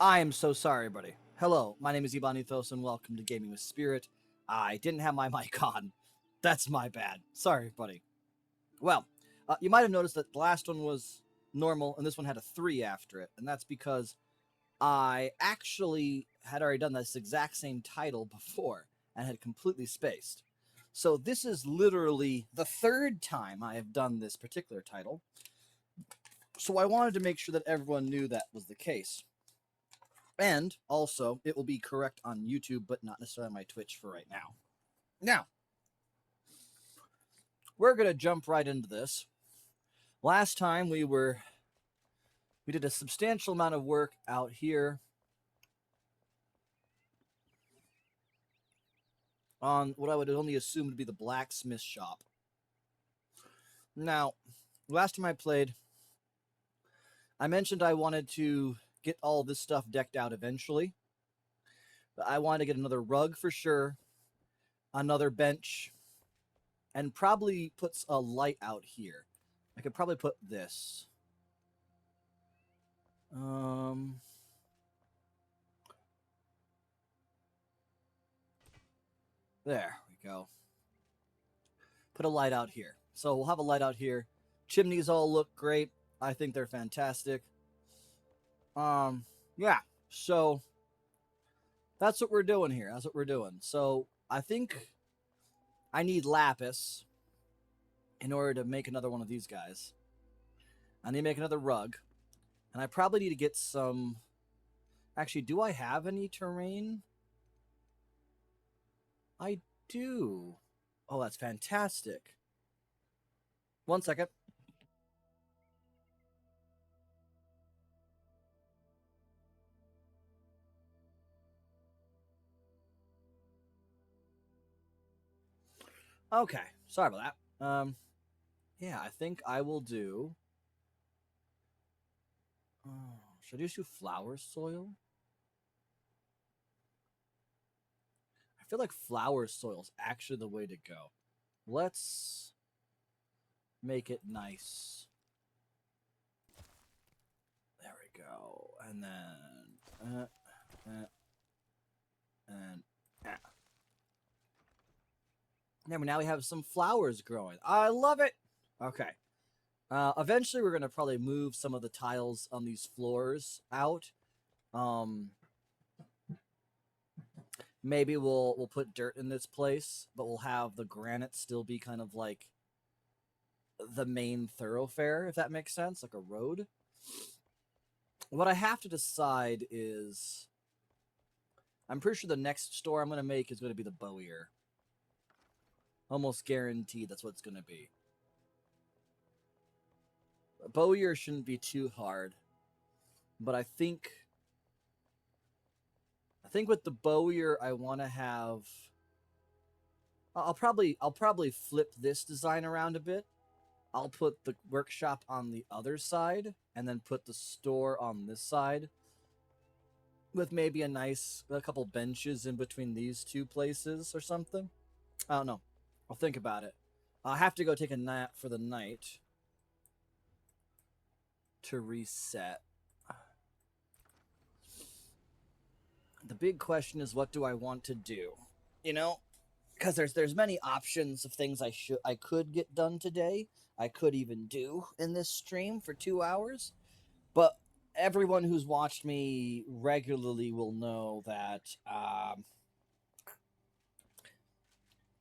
I am so sorry, buddy. Hello, my name is Ibanithos, and welcome to Gaming with Spirit. I didn't have my mic on. That's my bad. Sorry, buddy. Well, you might have noticed that the last one was normal, and this one had a 3 after it, and that's because I actually had already done this exact same title before and had completely spaced. So this is literally the third time I have done this particular title. So I wanted to make sure that everyone knew that was the case. And also, it will be correct on YouTube, but not necessarily on my Twitch for right now. Now, we're going to jump right into this. Last time we did a substantial amount of work out here on what I would only assume to be the blacksmith shop. Now, last time I played, I mentioned I wanted to get all this stuff decked out eventually. I wanted to get another rug for sure, another bench, and probably puts a light out here. I could probably put this. There we go. Put a light out here. So we'll have a light out here. Chimneys all look great. I think they're fantastic. Yeah. So that's what we're doing here. That's what we're doing. So I think I need lapis in order to make another one of these guys. I need to make another rug. And I probably need to get some... Actually, do I have any terrain? I do. Oh, that's fantastic. 1 second. Okay, sorry about that. Yeah, I think I will do... should I just do flower soil? I feel like flower soil is actually the way to go. Let's make it nice. There we go. And then... and... Now we have some flowers growing. I love it! Okay. Eventually, we're going to probably move some of the tiles on these floors out. Maybe we'll put dirt in this place, but we'll have the granite still be kind of like the main thoroughfare, if that makes sense, like a road. What I have to decide is... I'm pretty sure the next store I'm going to make is going to be the Bowyer. Almost guaranteed that's what it's going to be. Bowyer shouldn't be too hard, but I think with the Bowyer I want to have... I'll probably flip this design around a bit. I'll put the workshop on the other side, and then put the store on this side, with maybe a couple benches in between these two places or something. I don't know. I'll think about it. I'll have to go take a nap for the night to reset. The big question is, what do I want to do? You know, because there's many options of things I could get done today. I could even do in this stream for 2 hours. But everyone who's watched me regularly will know that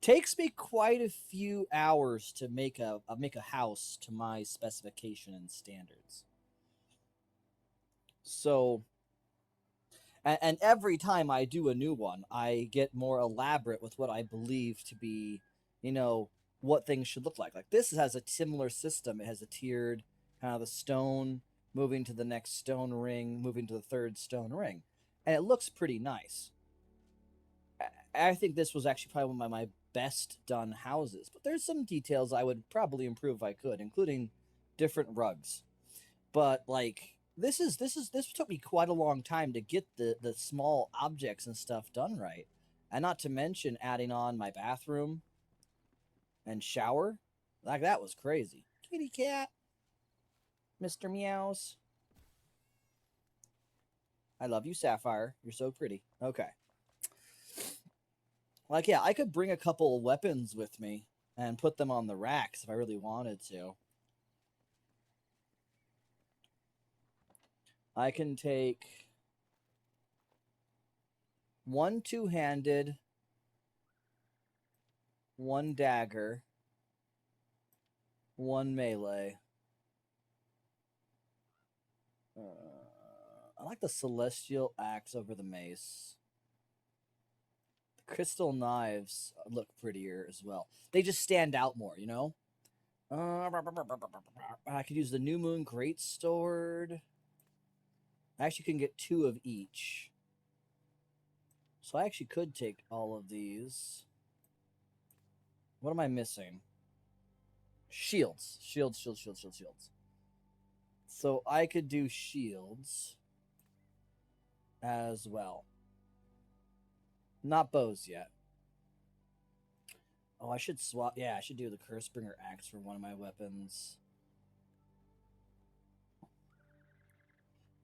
takes me quite a few hours to make a house to my specification and standards. So, and every time I do a new one, I get more elaborate with what I believe to be, what things should look like. Like this has a similar system. It has a tiered kind of the stone, moving to the next stone ring, moving to the third stone ring. And it looks pretty nice. I think this was actually probably one of my best done houses. But there's some details I would probably improve if I could, including different rugs. But like this took me quite a long time to get the small objects and stuff done right. And not to mention adding on my bathroom and shower. Like that was crazy. Kitty cat. Mr. Meows. I love you, Sapphire. You're so pretty. Okay. Like, yeah, I could bring a couple weapons with me and put them on the racks if I really wanted to. I can take one two-handed, one dagger, one melee. I like the celestial axe over the mace. The crystal knives look prettier as well. They just stand out more, you know? I could use the New Moon Greatsword. I actually can get two of each. So I actually could take all of these. What am I missing? Shields. Shields. So I could do shields as well. Not bows yet. Oh, I should swap. Yeah, I should do the Cursebringer axe for one of my weapons.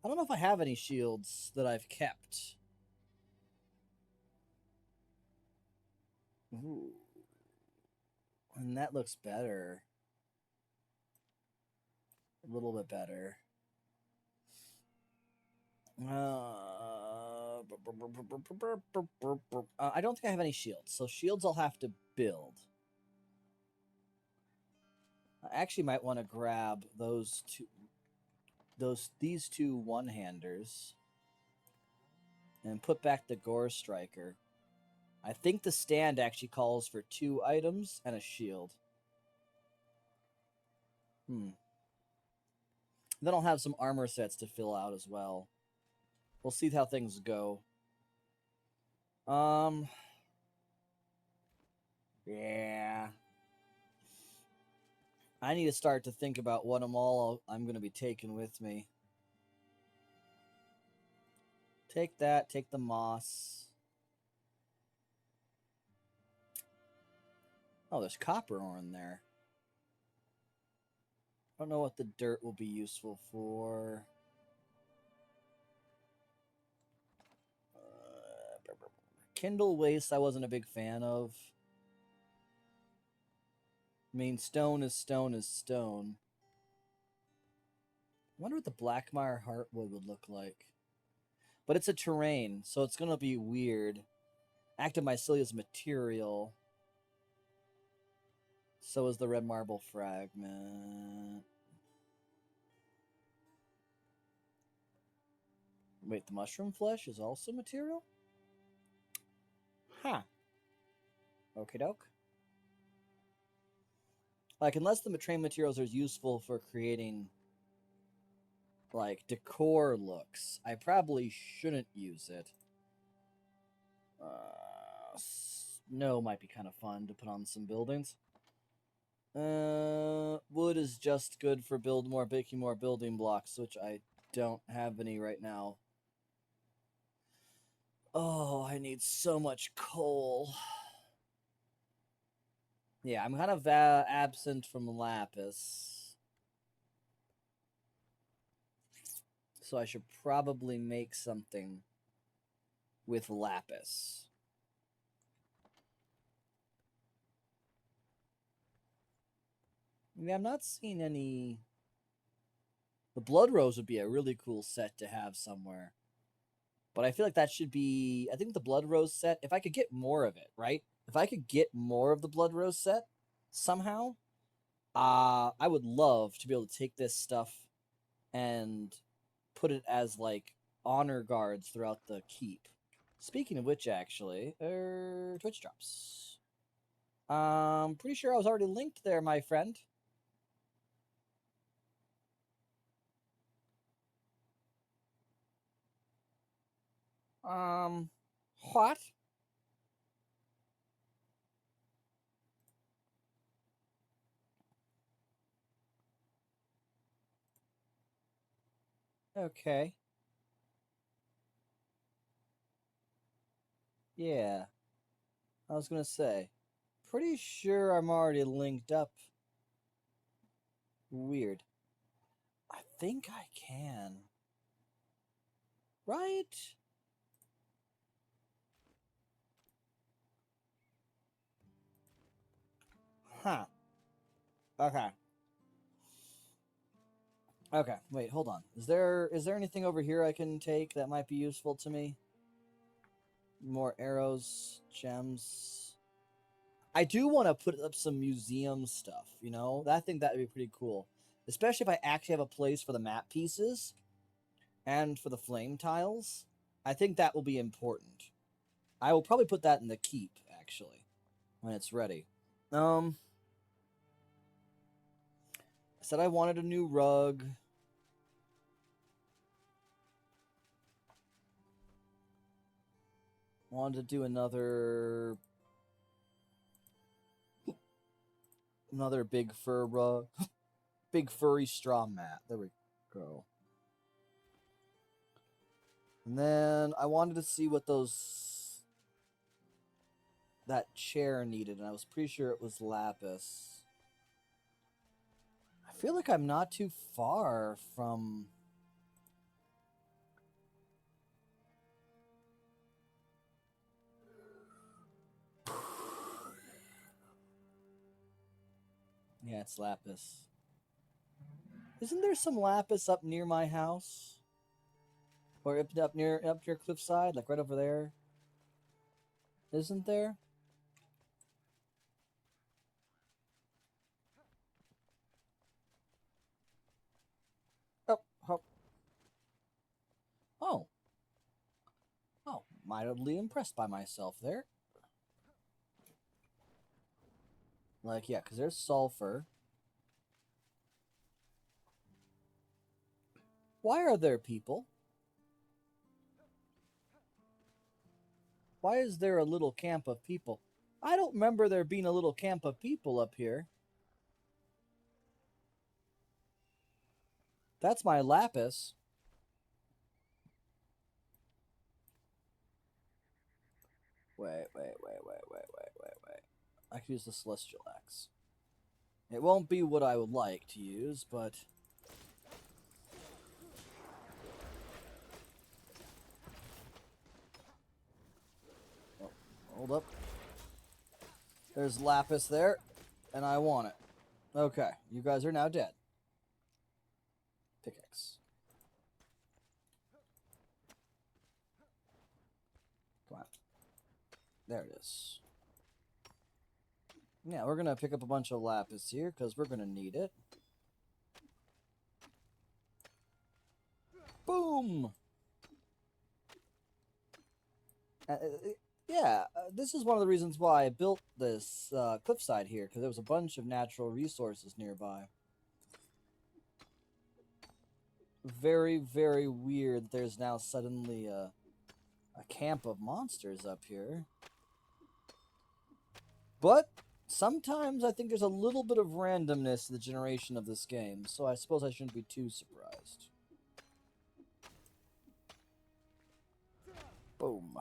I don't know if I have any shields that I've kept. Ooh. And that looks better. A little bit better. I don't think I have any shields, so shields I'll have to build. I actually might want to grab these two one-handers and put back the Gore Striker. I think the stand actually calls for 2 items and a shield. Then I'll have some armor sets to fill out as well. We'll see how things go. Yeah. I need to start to think about what I'm going to be taking with me. Take that, take the moss. Oh, there's copper ore in there. I don't know what the dirt will be useful for. Kindle waste I wasn't a big fan of. I mean, stone is stone is stone. I wonder what the Blackmire Heartwood would look like. But it's a terrain, so it's going to be weird. Active Mycelia's material. So is the red marble fragment. Wait, the mushroom flesh is also material? Huh. Okie doke. Like, unless the train materials are useful for creating, like, decor looks, I probably shouldn't use it. Snow might be kind of fun to put on some buildings. Wood is just good for making more building blocks, which I don't have any right now. Oh, I need so much coal. Yeah, I'm kind of absent from lapis. So I should probably make something with lapis. Yeah, I'm not seeing any... The Blood Rose would be a really cool set to have somewhere. But I feel like that should be... I think the Blood Rose set, if I could get more of it, right? If I could get more of the Blood Rose set somehow, I would love to be able to take this stuff and put it as, like, honor guards throughout the keep. Speaking of which, actually, Twitch drops. Pretty sure I was already linked there, my friend. What? Okay. Yeah. I was gonna say. Pretty sure I'm already linked up. Weird. I think I can. Right? Huh. Okay. Okay, wait, hold on. Is there anything over here I can take that might be useful to me? More arrows, gems. I do want to put up some museum stuff, you know? I think that would be pretty cool. Especially if I actually have a place for the map pieces and for the flame tiles. I think that will be important. I will probably put that in the keep, actually, when it's ready. I said I wanted a new rug. Wanted to do another big fur rug. Big furry straw mat. There we go. And then I wanted to see what that chair needed, and I was pretty sure it was lapis. I feel like I'm not too far from... Yeah, it's lapis. Isn't there some lapis up near my house? Or up near cliffside, like right over there? Isn't there? Oh, oh. Oh. Oh, mildly impressed by myself there. Like, yeah, because there's sulfur. Why are there people? Why is there a little camp of people? I don't remember there being a little camp of people up here. That's my lapis. Wait. I could use the celestial axe. It won't be what I would like to use, but... Oh, hold up. There's lapis there, and I want it. Okay, you guys are now dead. Pickaxe. Come on. There it is. Yeah, we're gonna pick up a bunch of lapis here, because we're gonna need it. Boom! Yeah, this is one of the reasons why I built this cliffside here, because there was a bunch of natural resources nearby. Very, very weird that there's now suddenly a camp of monsters up here. But sometimes I think there's a little bit of randomness to the generation of this game, so I suppose I shouldn't be too surprised. Boom.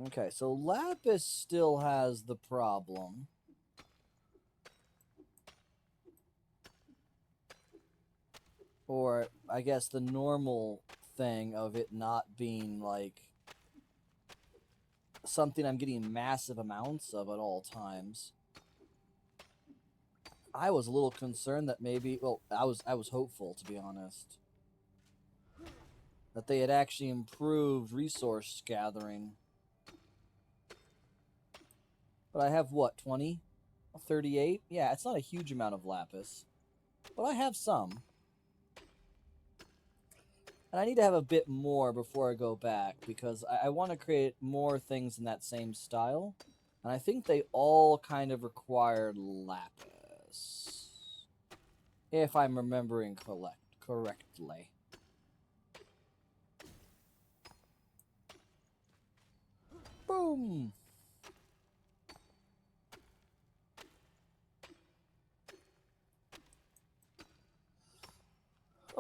Okay, so lapis still has the problem. Or, I guess, the normal thing of it not being, like, something I'm getting massive amounts of at all times. I was a little concerned that maybe, well, I was hopeful, to be honest, that they had actually improved resource gathering. But I have, what, 20? 38? Yeah, it's not a huge amount of lapis. But I have some. And I need to have a bit more before I go back, because I want to create more things in that same style. And I think they all kind of required lapis. If I'm remembering correctly. Boom!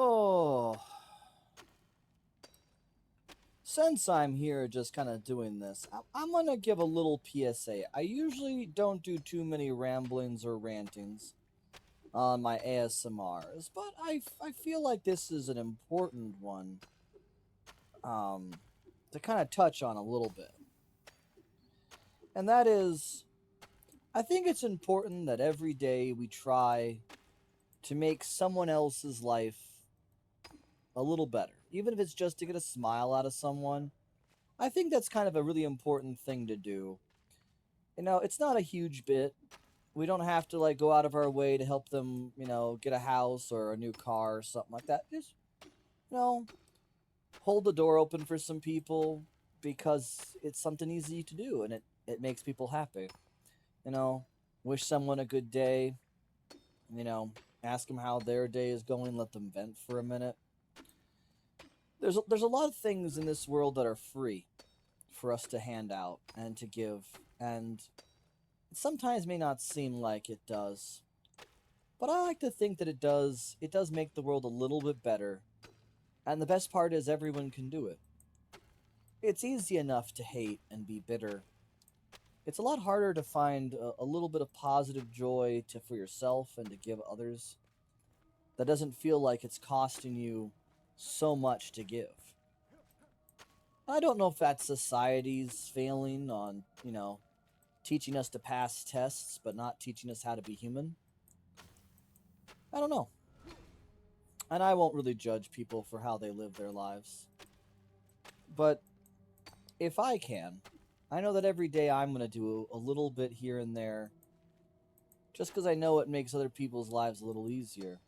Oh. Since I'm here just kind of doing this, I'm going to give a little PSA. I usually don't do too many ramblings or rantings on my ASMRs, but I feel like this is an important one um, to kind of touch on a little bit. And that is, I think it's important that every day we try to make someone else's life a little better. Even if it's just to get a smile out of someone, I think that's kind of a really important thing to do. It's not a huge bit. We don't have to like go out of our way to help them, get a house or a new car or something like that. Just, you know, hold the door open for some people because it's something easy to do and it makes people happy. You know, wish someone a good day, you know, ask them how their day is going, let them vent for a minute. There's a lot of things in this world that are free for us to hand out and to give, and it sometimes may not seem like it does. But I like to think that it does make the world a little bit better. And the best part is everyone can do it. It's easy enough to hate and be bitter. It's a lot harder to find a little bit of positive joy for yourself and to give others that doesn't feel like it's costing you so much to give. I don't know if that's society's failing on, teaching us to pass tests but not teaching us how to be human. I don't know. And I won't really judge people for how they live their lives. But if I can, I know that every day I'm going to do a little bit here and there just because I know it makes other people's lives a little easier.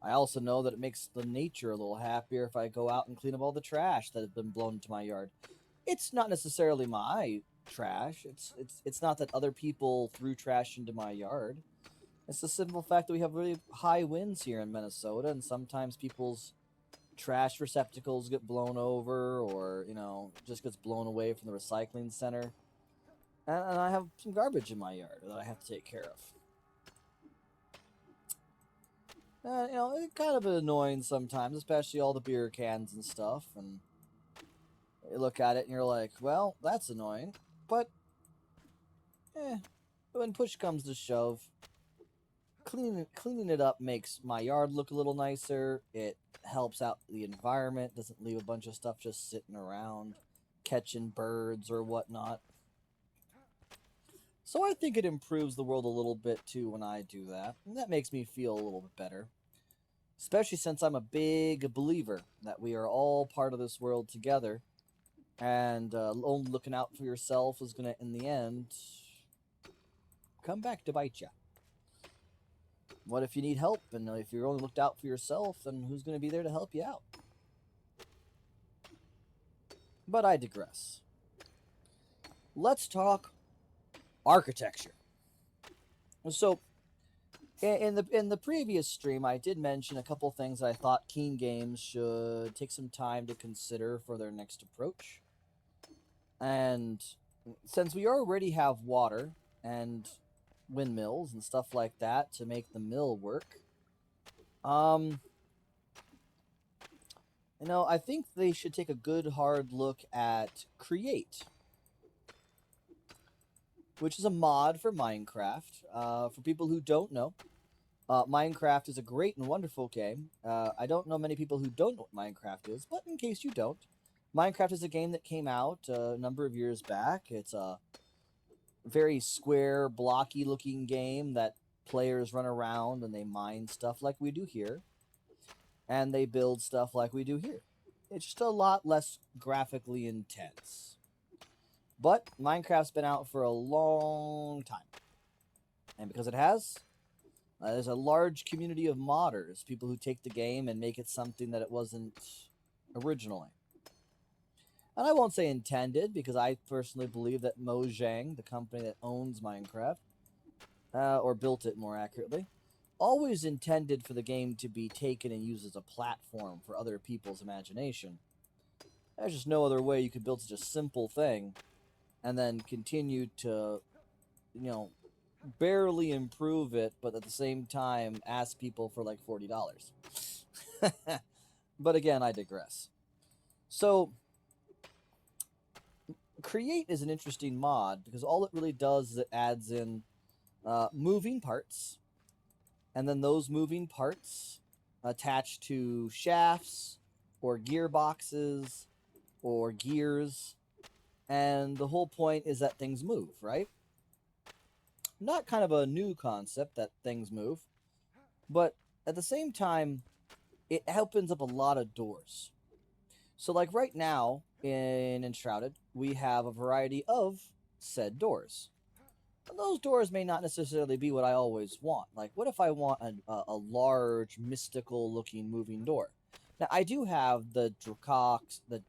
I also know that it makes the nature a little happier if I go out and clean up all the trash that has been blown into my yard. It's not necessarily my trash. It's not that other people threw trash into my yard. It's the simple fact that we have really high winds here in Minnesota, and sometimes people's trash receptacles get blown over, or just gets blown away from the recycling center. And I have some garbage in my yard that I have to take care of. It's kind of annoying sometimes, especially all the beer cans and stuff. And you look at it and you're like, well, that's annoying. But, eh, when push comes to shove, cleaning it up makes my yard look a little nicer. It helps out the environment, doesn't leave a bunch of stuff just sitting around, catching birds or whatnot. So I think it improves the world a little bit too when I do that. And that makes me feel a little bit better. Especially since I'm a big believer that we are all part of this world together. And only looking out for yourself is going to, in the end, come back to bite you. What if you need help? And if you're only looked out for yourself, then who's going to be there to help you out? But I digress. Let's talk architecture. So, in the previous stream, I did mention a couple things that I thought Keen Games should take some time to consider for their next approach. And since we already have water and windmills and stuff like that to make the mill work, I think they should take a good hard look at Create, which is a mod for Minecraft. For people who don't know, Minecraft is a great and wonderful game. I don't know many people who don't know what Minecraft is, but in case you don't, Minecraft is a game that came out a number of years back. It's a very square, blocky looking game that players run around and they mine stuff like we do here, and they build stuff like we do here. It's just a lot less graphically intense. But Minecraft's been out for a long time. And because it has, there's a large community of modders, people who take the game and make it something that it wasn't originally. And I won't say intended, because I personally believe that Mojang, the company that owns Minecraft, or built it more accurately, always intended for the game to be taken and used as a platform for other people's imagination. There's just no other way you could build such a simple thing and then continue to, barely improve it, but at the same time ask people for like $40. But again, I digress. So, Create is an interesting mod because all it really does is it adds in moving parts and then those moving parts attached to shafts or gearboxes or gears, and the whole point is that things move, right? Not kind of a new concept that things move, but at the same time, it opens up a lot of doors. So, like right now in Enshrouded, we have a variety of said doors. And those doors may not necessarily be what I always want. Like, what if I want a large, mystical looking moving door? Now, I do have the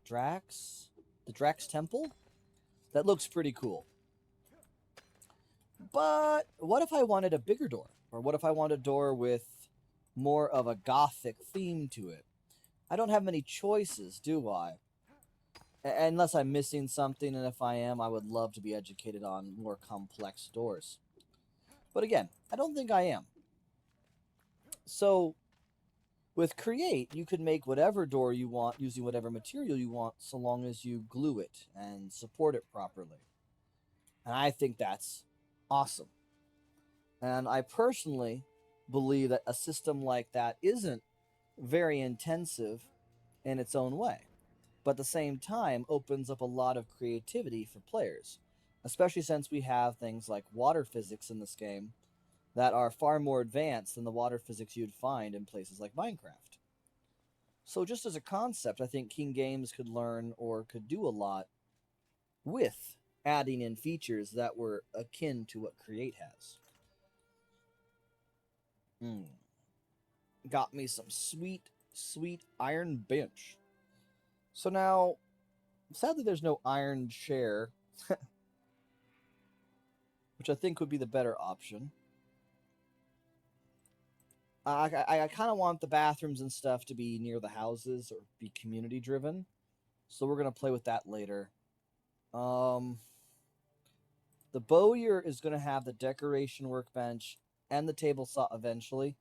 Drax Temple. That looks pretty cool. But what if I wanted a bigger door? Or what if I want a door with more of a gothic theme to it? I don't have many choices, do I? Unless I'm missing something, and if I am, I would love to be educated on more complex doors. But again, I don't think I am. So, with Create, you can make whatever door you want using whatever material you want, so long as you glue it and support it properly. And I think that's awesome. And I personally believe that a system like that isn't very intensive in its own way, but at the same time opens up a lot of creativity for players, especially since we have things like water physics in this game that are far more advanced than the water physics you'd find in places like Minecraft. So, just as a concept, I think King Games could learn or could do a lot with adding in features that were akin to what Create has. Mm. Got me some sweet, sweet iron bench. So now, sadly, there's no iron chair, which I think would be the better option. I kind of want the bathrooms and stuff to be near the houses or be community driven. So we're going to play with that later. Um, the bowyer is going to have the decoration workbench and the table saw eventually.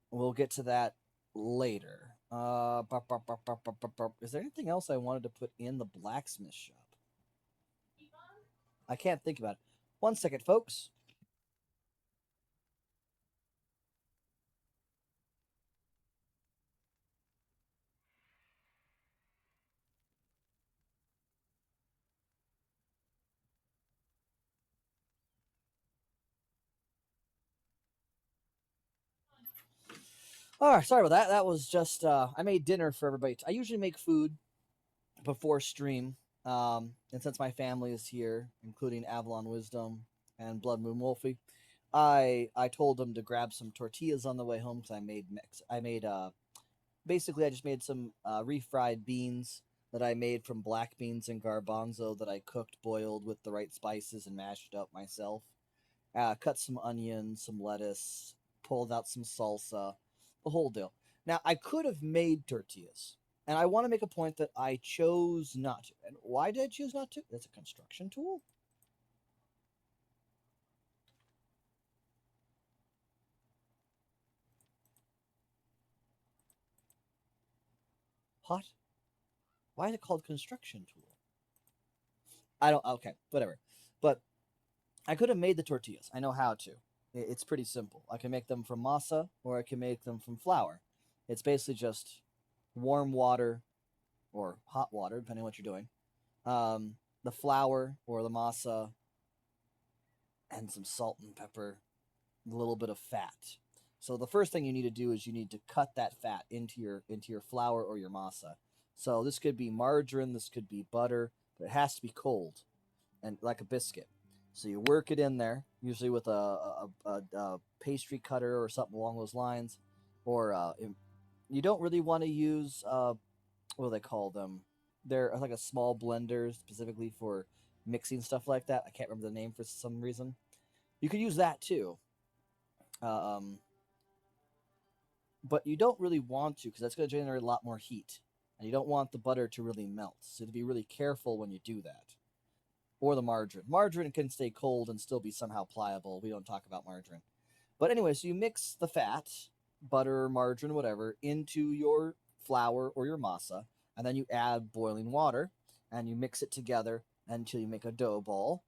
We'll get to that later. Is there anything else I wanted to put in the blacksmith shop? I can't think about it. One second, folks. All right, sorry about that. That was just I made dinner for everybody. I usually make food before stream, and since my family is here, including Avalon Wisdom and Blood Moon Wolfie, I told them to grab some tortillas on the way home because I made basically I just made some refried beans that I made from black beans and garbanzo that I cooked boiled with the right spices and mashed up myself. Cut some onions, some lettuce, pulled out some salsa, the whole deal. Now, I could have made tortillas, and I want to make a point that I chose not to. And why did I choose not to? That's a construction tool. What? Why is it called construction tool? I don't. Okay, whatever. But I could have made the tortillas. I know how to. It's pretty simple. I can make them from masa, or I can make them from flour. It's basically just warm water or hot water, depending on what you're doing, the flour or the masa, and some salt and pepper, a little bit of fat. So the first thing you need to do is you need to cut that fat into your flour or your masa. So this could be margarine, this could be butter, but it has to be cold and like a biscuit. So you work it in there, usually with a pastry cutter or something along those lines, or you don't really want to use what do they call them? They're like a small blender specifically for mixing stuff like that. I can't remember the name for some reason. You could use that too, um, but you don't really want to because that's going to generate a lot more heat, and you don't want the butter to really melt. So to be really careful when you do that. Or the margarine. Margarine can stay cold and still be somehow pliable. We don't talk about margarine. But anyway, so you mix the fat, butter, margarine, whatever, into your flour or your masa, and then you add boiling water, and you mix it together until you make a dough ball.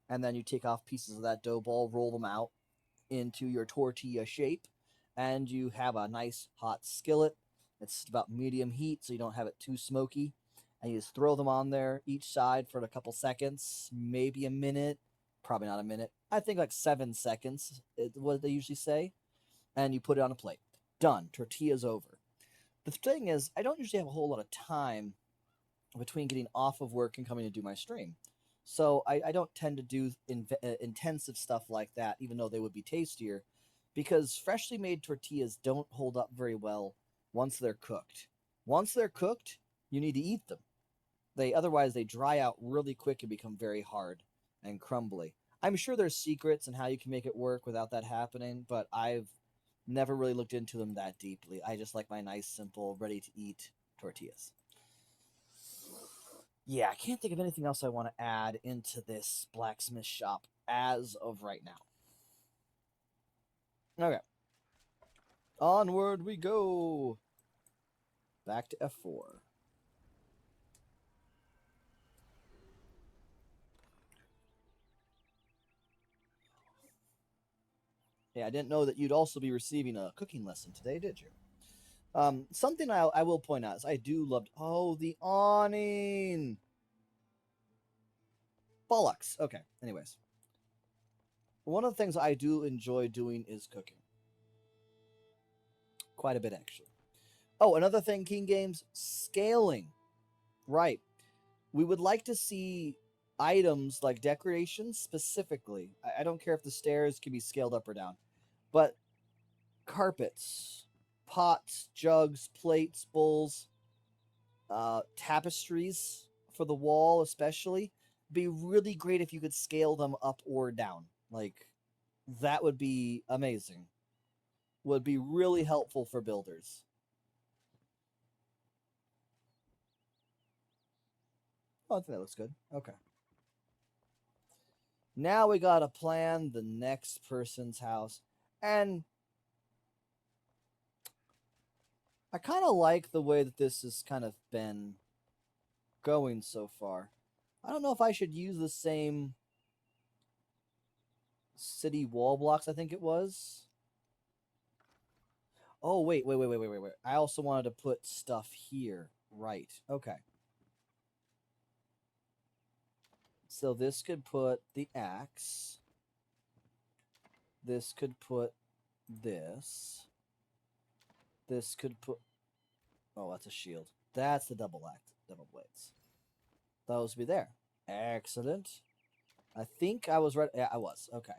And then you take off pieces of that dough ball, roll them out into your tortilla shape, and you have a nice hot skillet. It's about medium heat, so you don't have it too smoky. And you just throw them on there each side for a couple seconds, maybe a minute, probably not a minute. I think like 7 seconds is what they usually say. And you put it on a plate. Done. Tortilla's over. The thing is, I don't usually have a whole lot of time between getting off of work and coming to do my stream. So I don't tend to do intensive stuff like that, even though they would be tastier, because freshly made tortillas don't hold up very well once they're cooked. Once they're cooked, you need to eat them. Otherwise they dry out really quick and become very hard and crumbly. I'm sure there's secrets in how you can make it work without that happening, but I've never really looked into them that deeply. I just like my nice, simple, ready to eat tortillas. Yeah, I can't think of anything else I want to add into this blacksmith shop as of right now. Okay. Onward we go. Back to F4. Yeah, I didn't know that you'd also be receiving a cooking lesson today, did you? Something I will point out is I do love. Oh, the awning. Bollocks. Okay. Anyways, one of the things I do enjoy doing is cooking. Quite a bit, actually. Oh, another thing, King Games, scaling. Right. We would like to see items like decorations specifically. I don't care if the stairs can be scaled up or down, but carpets, pots, jugs, plates, bowls, tapestries for the wall, especially, be really great if you could scale them up or down. Like, that would be amazing. Would be really helpful for builders. Oh, I think that looks good. Okay. Now we gotta plan the next person's house. And I kind of like the way that this has kind of been going so far. I don't know if I should use the same city wall blocks, I think it was. Oh, wait. I also wanted to put stuff here. Right. Okay. So this could put the axe. This could put this. This could put... Oh, that's a shield. That's the double blades. Those be there. Excellent. I think I was right. Yeah, I was. Okay.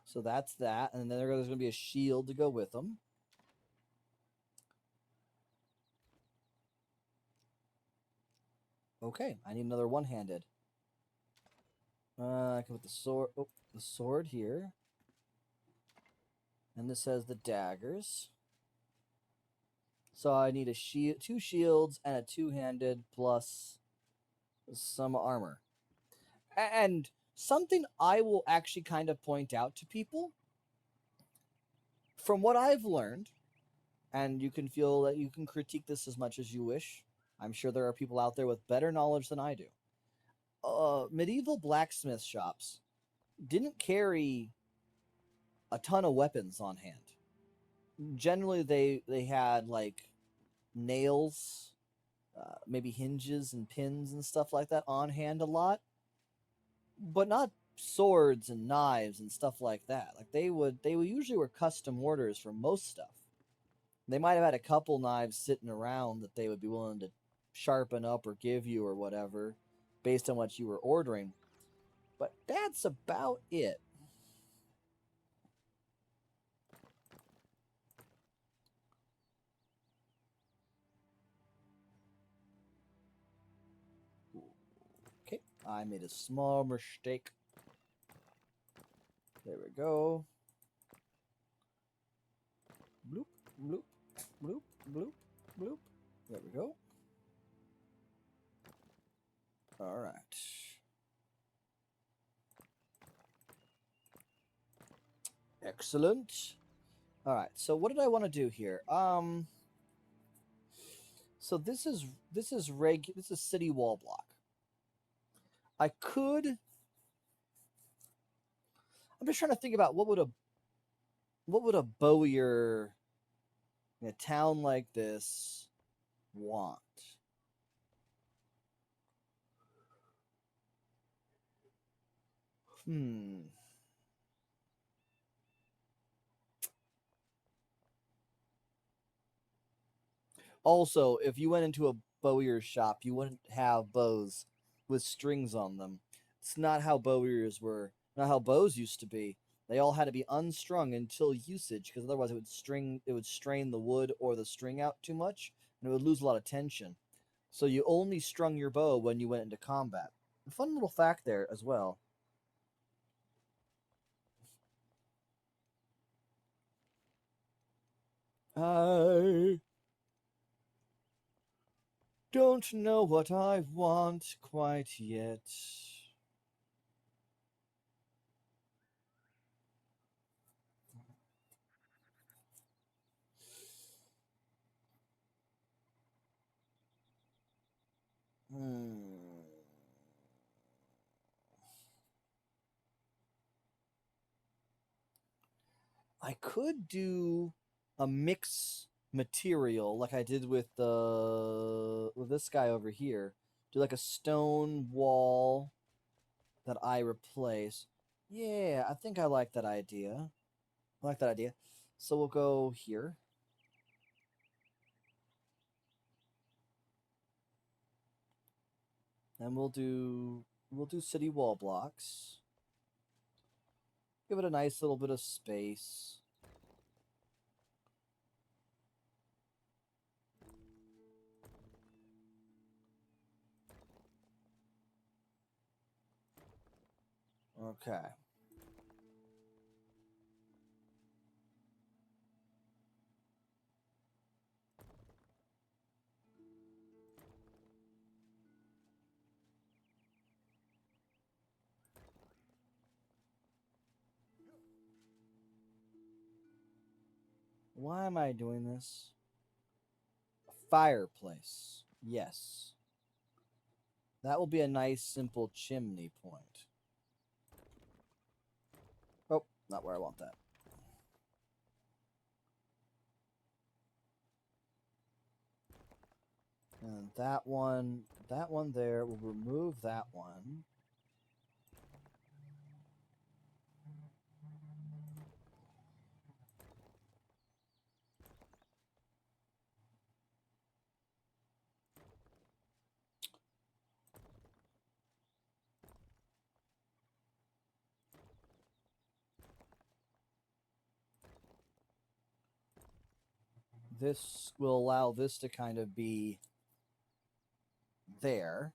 So that's that. And then there's going to be a shield to go with them. Okay. I need another one-handed. I can put the sword... Oh, the sword here. And this has the daggers. So I need a shield, 2 shields, and a two-handed plus some armor. And something I will actually kind of point out to people, from what I've learned, and you can feel that you can critique this as much as you wish. I'm sure there are people out there with better knowledge than I do. Medieval blacksmith shops didn't carry a ton of weapons on hand. Generally, they had like nails, maybe hinges and pins and stuff like that on hand a lot, but not swords and knives and stuff like that. Like they usually were custom orders for most stuff. They might have had a couple knives sitting around that they would be willing to sharpen up or give you or whatever based on what you were ordering. But that's about it. Okay, I made a small mistake. There we go. Bloop, bloop, bloop, bloop, bloop. There we go. All right. Excellent. All right. So what did I want to do here? So this is city wall block. I'm just trying to think about what would a What would a bowyer in a town like this want? Hmm. Also, if you went into a bowyer's shop, you wouldn't have bows with strings on them. It's not how bowyers were, not how bows used to be. They all had to be unstrung until usage, because otherwise it would strain the wood or the string out too much, and it would lose a lot of tension. So you only strung your bow when you went into combat. A fun little fact there as well. I don't know what I want quite yet. Hmm. I could do a mix material like I did with the with this guy over here. Do like a stone wall that I replace. Yeah, I think I like that idea. I like that idea. So we'll go here. And we'll do city wall blocks. Give it a nice little bit of space. Okay. Why am I doing this? Fireplace. Yes. That will be a nice simple chimney point. Oh, not where I want that. And that one there, we'll remove that one. This will allow this to kind of be there.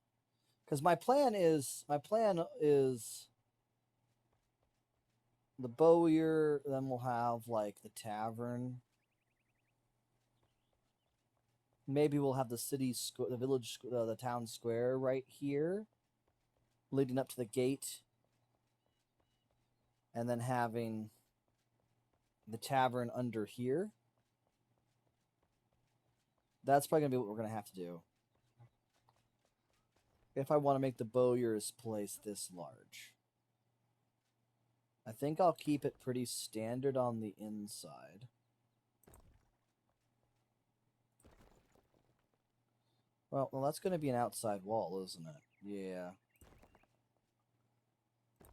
Because my plan is the bowyer, then we'll have like the tavern. Maybe we'll have the the village, the town square right here, leading up to the gate, and then having the tavern under here. That's probably gonna be what we're gonna have to do if I want to make the bowyer's place this large. I think I'll keep it pretty standard on the inside. Well, that's going to be an outside wall, isn't it? Yeah.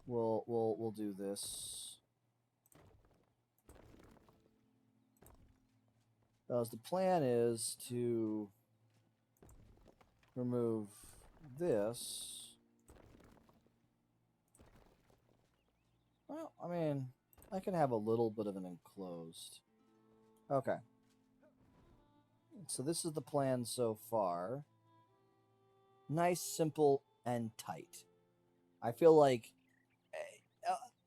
We'll do this. Because the plan is to remove this. Well, I mean, I can have a little bit of an enclosed. Okay. So this is the plan so far. Nice, simple, and tight. I feel like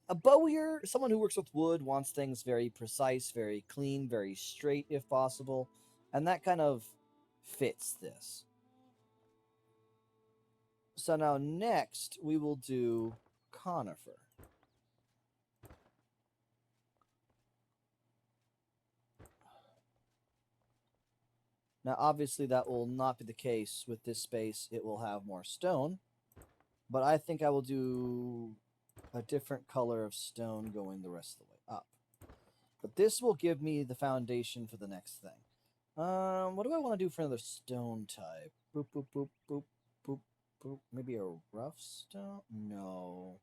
a bowyer, someone who works with wood, wants things very precise, very clean, very straight if possible, and that kind of fits this. So now next we will do conifer. Now obviously that will not be the case with this space. It will have more stone, but I think I will do a different color of stone going the rest of the way up. But this will give me the foundation for the next thing. What do I want to do for another stone type? Boop, boop, boop, boop, boop, boop. Maybe a rough stone? No.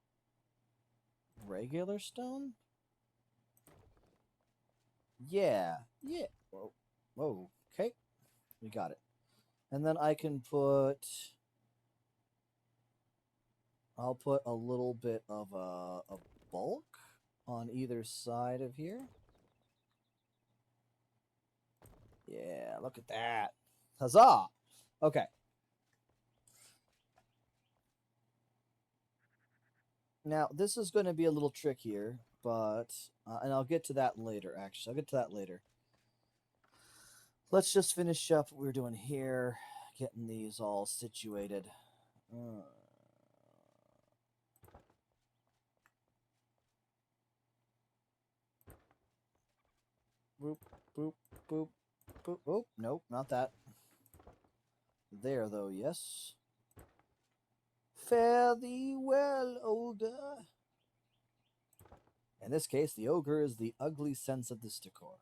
Regular stone? Yeah. Yeah. Whoa. Whoa. Okay. We got it. And then I can put... I'll put a little bit of a bulk on either side of here. Yeah, look at that. Huzzah! Okay. Now, this is going to be a little trickier, but... and I'll get to that later, actually. I'll get to that later. Let's just finish up what we're doing here. Getting these all situated. Boop, boop, boop, boop. Oh, nope, not that. There, though, yes. Fare thee well, ogre. In this case, the ogre is the ugly sense of this decor.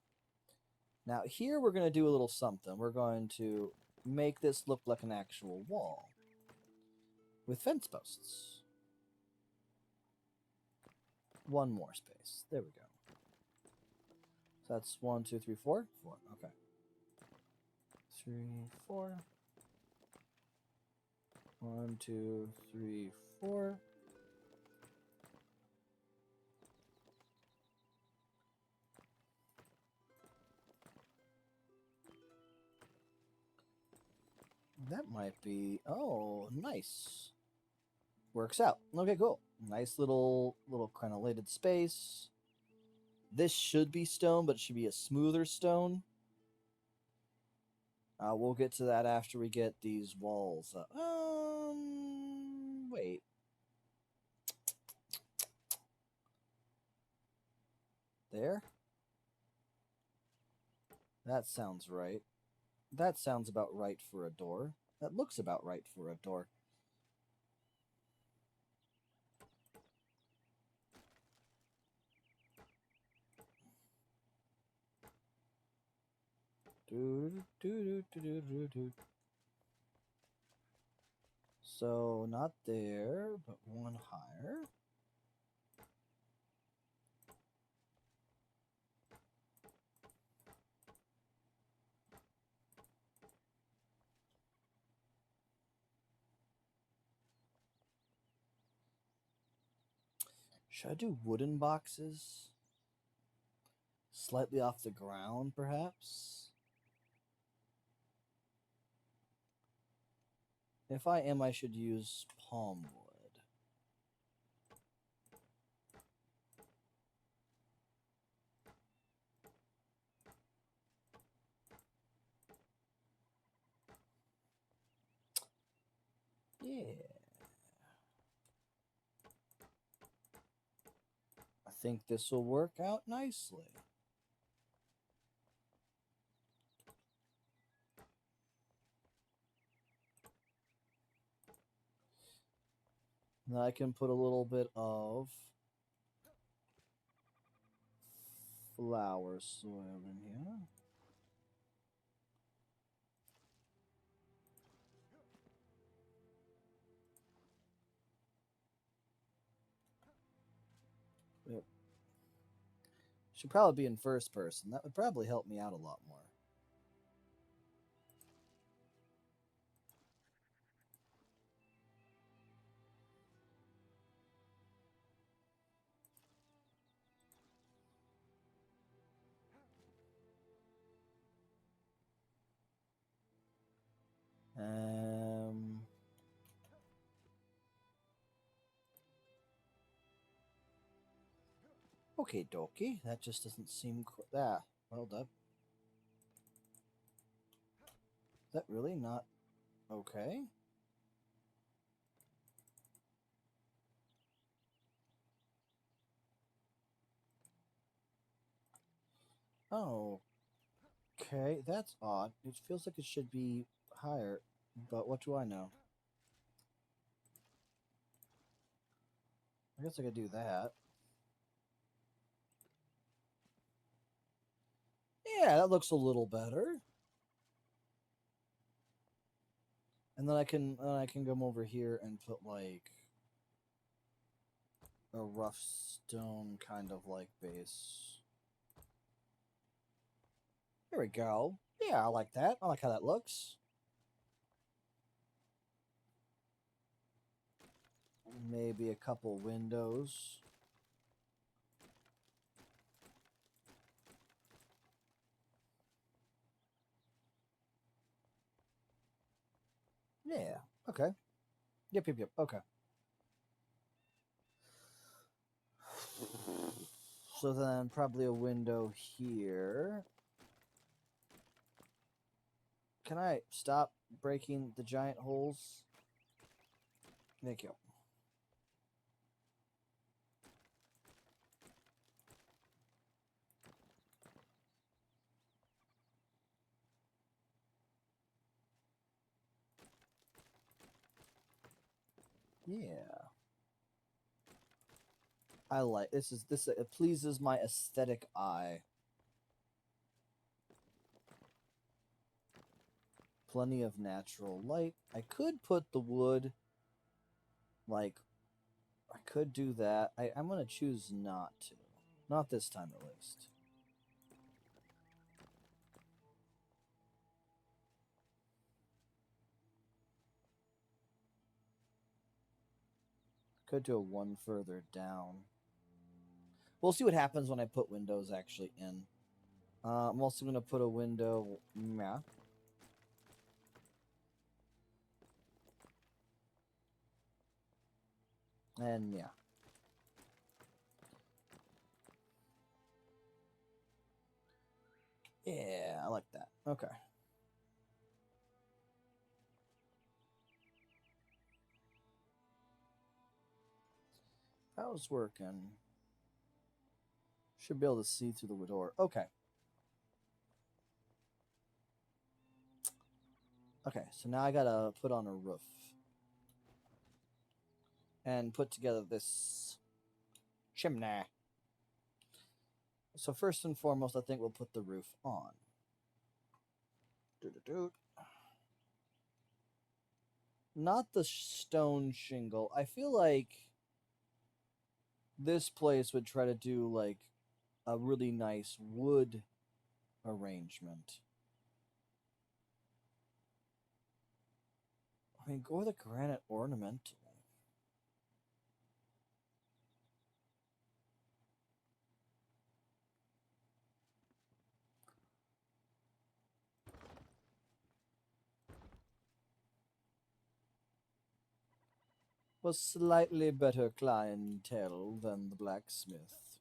Now, here we're going to do a little something. We're going to make this look like an actual wall with fence posts. One more space. There we go. So that's 1, 2, 3, 4. 4. Okay. 3, 4. 1, 2, 3, 4. That might be... Oh, nice. Works out. Okay, cool. Nice little kind of lighted space. This should be stone, but it should be a smoother stone. We'll get to that after we get these walls up. Wait. There? That sounds right. That sounds about right for a door. That looks about right for a door. So, not there, but one higher. Should I do wooden boxes? Slightly off the ground, perhaps? If I am, I should use palm wood. Yeah. I think this will work out nicely. Now I can put a little bit of flower soil in here. Yep. Should probably be in first person. That would probably help me out a lot more. Okay, dokie. That just doesn't seem... well done. Is that really not okay? Oh, okay. That's odd. It feels like it should be higher, but what do I know? I guess I could do that. Yeah, that looks a little better. And then I can come over here and put like a rough stone kind of like base. There we go. Yeah, I like that. I like how that looks. Maybe a couple windows. Yeah. Okay. Yep. Okay. So then probably a window here. Can I stop breaking the giant holes? Thank you. Yeah. I like this it pleases my aesthetic eye. Plenty of natural light. I could put the wood like I could do that. I'm gonna choose not to. Not this time at least. Could do a one further down. We'll see what happens when I put windows actually in. I'm also gonna put a window. Yeah. And yeah. Yeah, I like that. Okay. How's working? Should be able to see through the door. Okay. Okay, so now I gotta put on a roof. And put together this chimney. So first and foremost, I think we'll put the roof on. Doo-doo-doo. Not the stone shingle. I feel like this place would try to do like a really nice wood arrangement. I mean, go with a granite ornamental. Was slightly better clientele than the blacksmith.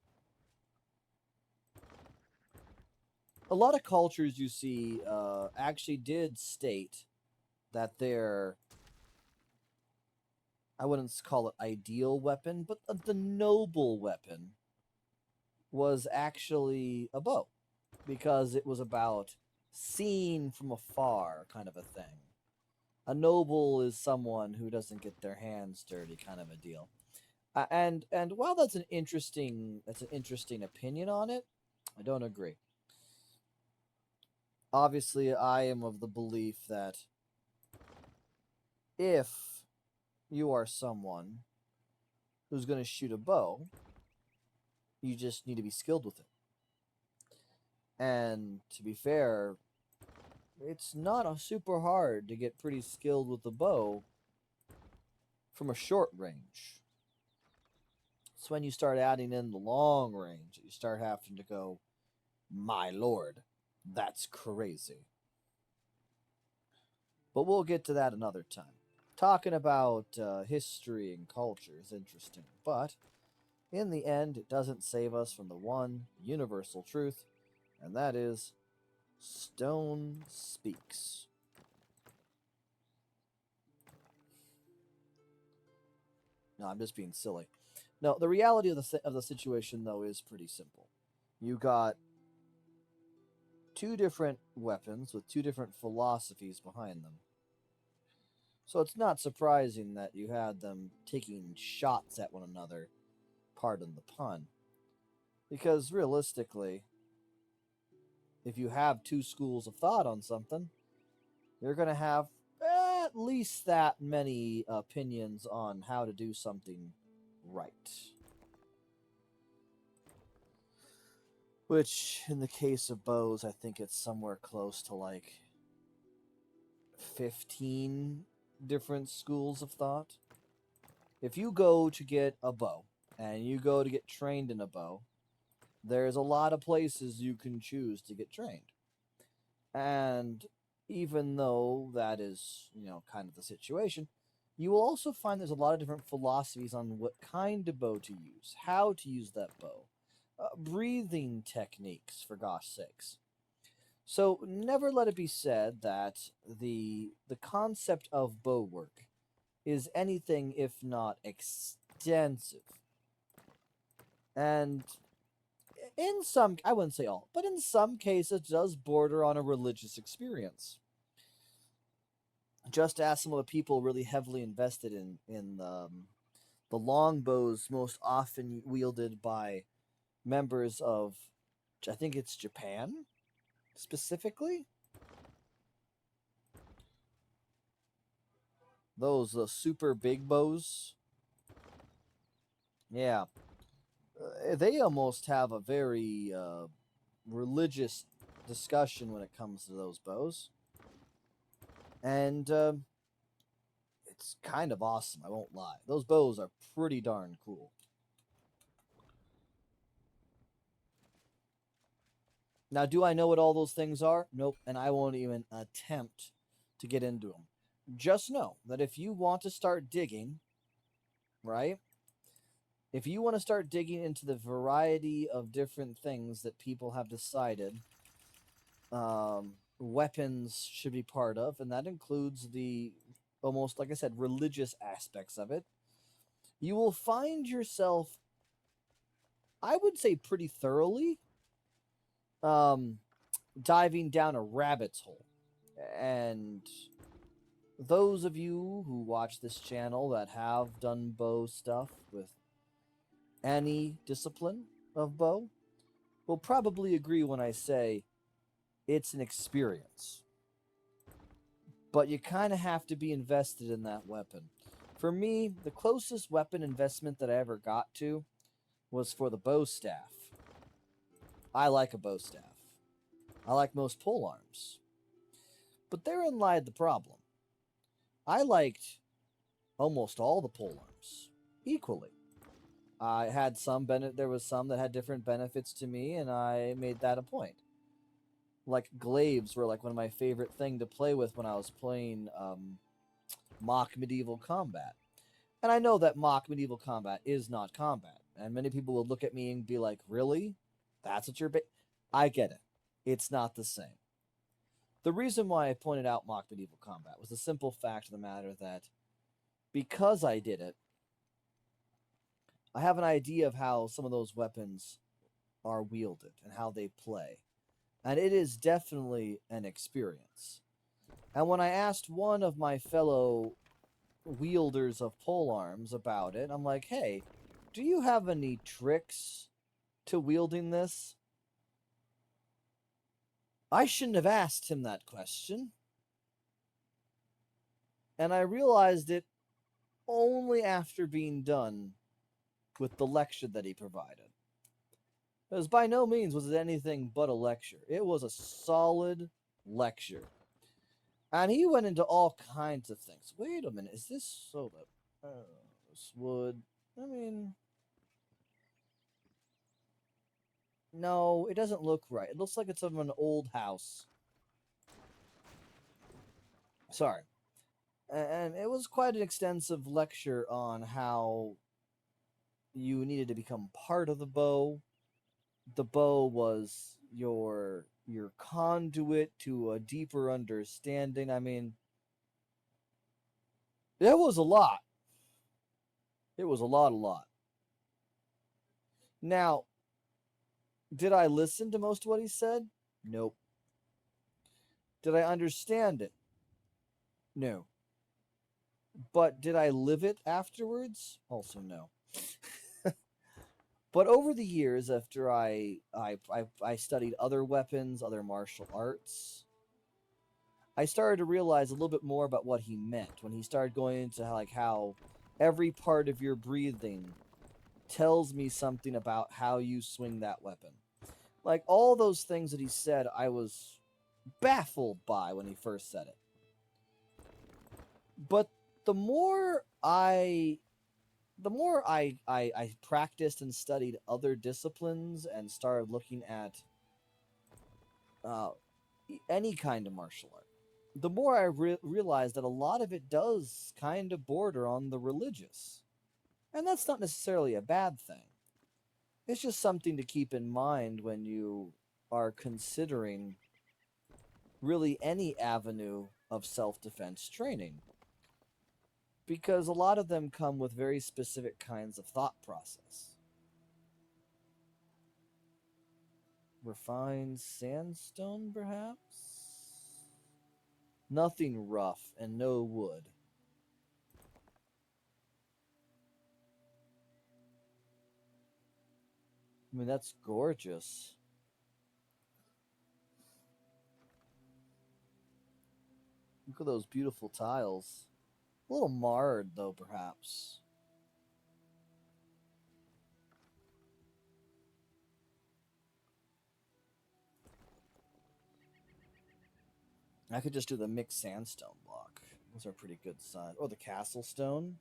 A lot of cultures you see actually did state that their, I wouldn't call it ideal weapon, but the noble weapon was actually a bow because it was about seen from afar kind of a thing. A noble is someone who doesn't get their hands dirty kind of a deal. And while that's an interesting opinion on it, I don't agree. Obviously, I am of the belief that if you are someone who's going to shoot a bow, you just need to be skilled with it. And to be fair, it's not a super hard to get pretty skilled with the bow from a short range. It's when you start adding in the long range that you start having to go, my lord, that's crazy. But we'll get to that another time. Talking about history and culture is interesting, but in the end, it doesn't save us from the one universal truth, and that is stone speaks. No, I'm just being silly. No, the reality of the situation though is pretty simple. You got two different weapons with two different philosophies behind them. So it's not surprising that you had them taking shots at one another, pardon the pun. Because realistically, if you have two schools of thought on something, you're going to have at least that many opinions on how to do something right. Which, in the case of bows, I think it's somewhere close to like 15 different schools of thought. If you go to get a bow and you go to get trained in a bow, there's a lot of places you can choose to get trained. And even though that is, kind of the situation, you will also find there's a lot of different philosophies on what kind of bow to use, how to use that bow, breathing techniques, for gosh sakes. So never let it be said that the concept of bow work is anything if not extensive. And in some, I wouldn't say all, but in some cases, it does border on a religious experience. Just ask some of the people really heavily invested in the longbows most often wielded by members of, I think it's Japan specifically. Those super big bows. Yeah, they almost have a very religious discussion when it comes to those bows, and it's kind of awesome. I won't lie; those bows are pretty darn cool. Now, do I know what all those things are? Nope, and I won't even attempt to get into them. Just know that if you want to start digging, right? If you want to start digging into the variety of different things that people have decided weapons should be part of, and that includes the almost, like I said, religious aspects of it, you will find yourself, I would say, pretty thoroughly um, diving down a rabbit's hole. And those of you who watch this channel that have done bow stuff with any discipline of bow will probably agree when I say it's an experience. But you kind of have to be invested in that weapon. For me, the closest weapon investment that I ever got to was for the bow staff. I like a bow staff. I like most pole arms. But therein lied the problem. I liked almost all the pole arms equally. I had some there was some that had different benefits to me, and I made that a point. Like glaives were like one of my favorite thing to play with when I was playing mock medieval combat. And I know that mock medieval combat is not combat. And many people will look at me and be like, really? That's what you're I get it. It's not the same. The reason why I pointed out mock medieval combat was the simple fact of the matter that because I did it, I have an idea of how some of those weapons are wielded and how they play. And it is definitely an experience. And when I asked one of my fellow wielders of pole arms about it, I'm like, hey, do you have any tricks to wielding this? I shouldn't have asked him that question. And I realized it only after being done with the lecture that he provided. Because by no means was it anything but a lecture. It was a solid lecture. And he went into all kinds of things. Wait a minute, is this soda? This wood. I mean, no, it doesn't look right. It looks like it's of an old house. Sorry. And it was quite an extensive lecture on how you needed to become part of the bow. The bow was your conduit to a deeper understanding. I mean, it was a lot. It was a lot. Now, did I listen to most of what he said? Nope. Did I understand it? No. But did I live it afterwards? Also no. But over the years, after I studied other weapons, other martial arts, I started to realize a little bit more about what he meant when he started going into how every part of your breathing tells me something about how you swing that weapon. Like all those things that he said, I was baffled by when he first said it. But the more I I practiced and studied other disciplines and started looking at uh, any kind of martial art, the more I realized that a lot of it does kind of border on the religious. And that's not necessarily a bad thing. It's just something to keep in mind when you are considering really any avenue of self defense training. Because a lot of them come with very specific kinds of thought process. Refined sandstone, perhaps? Nothing rough and no wood. I mean, that's gorgeous. Look at those beautiful tiles. A little marred, though, perhaps. I could just do the mixed sandstone block. Those are pretty good size. Or the castle stone.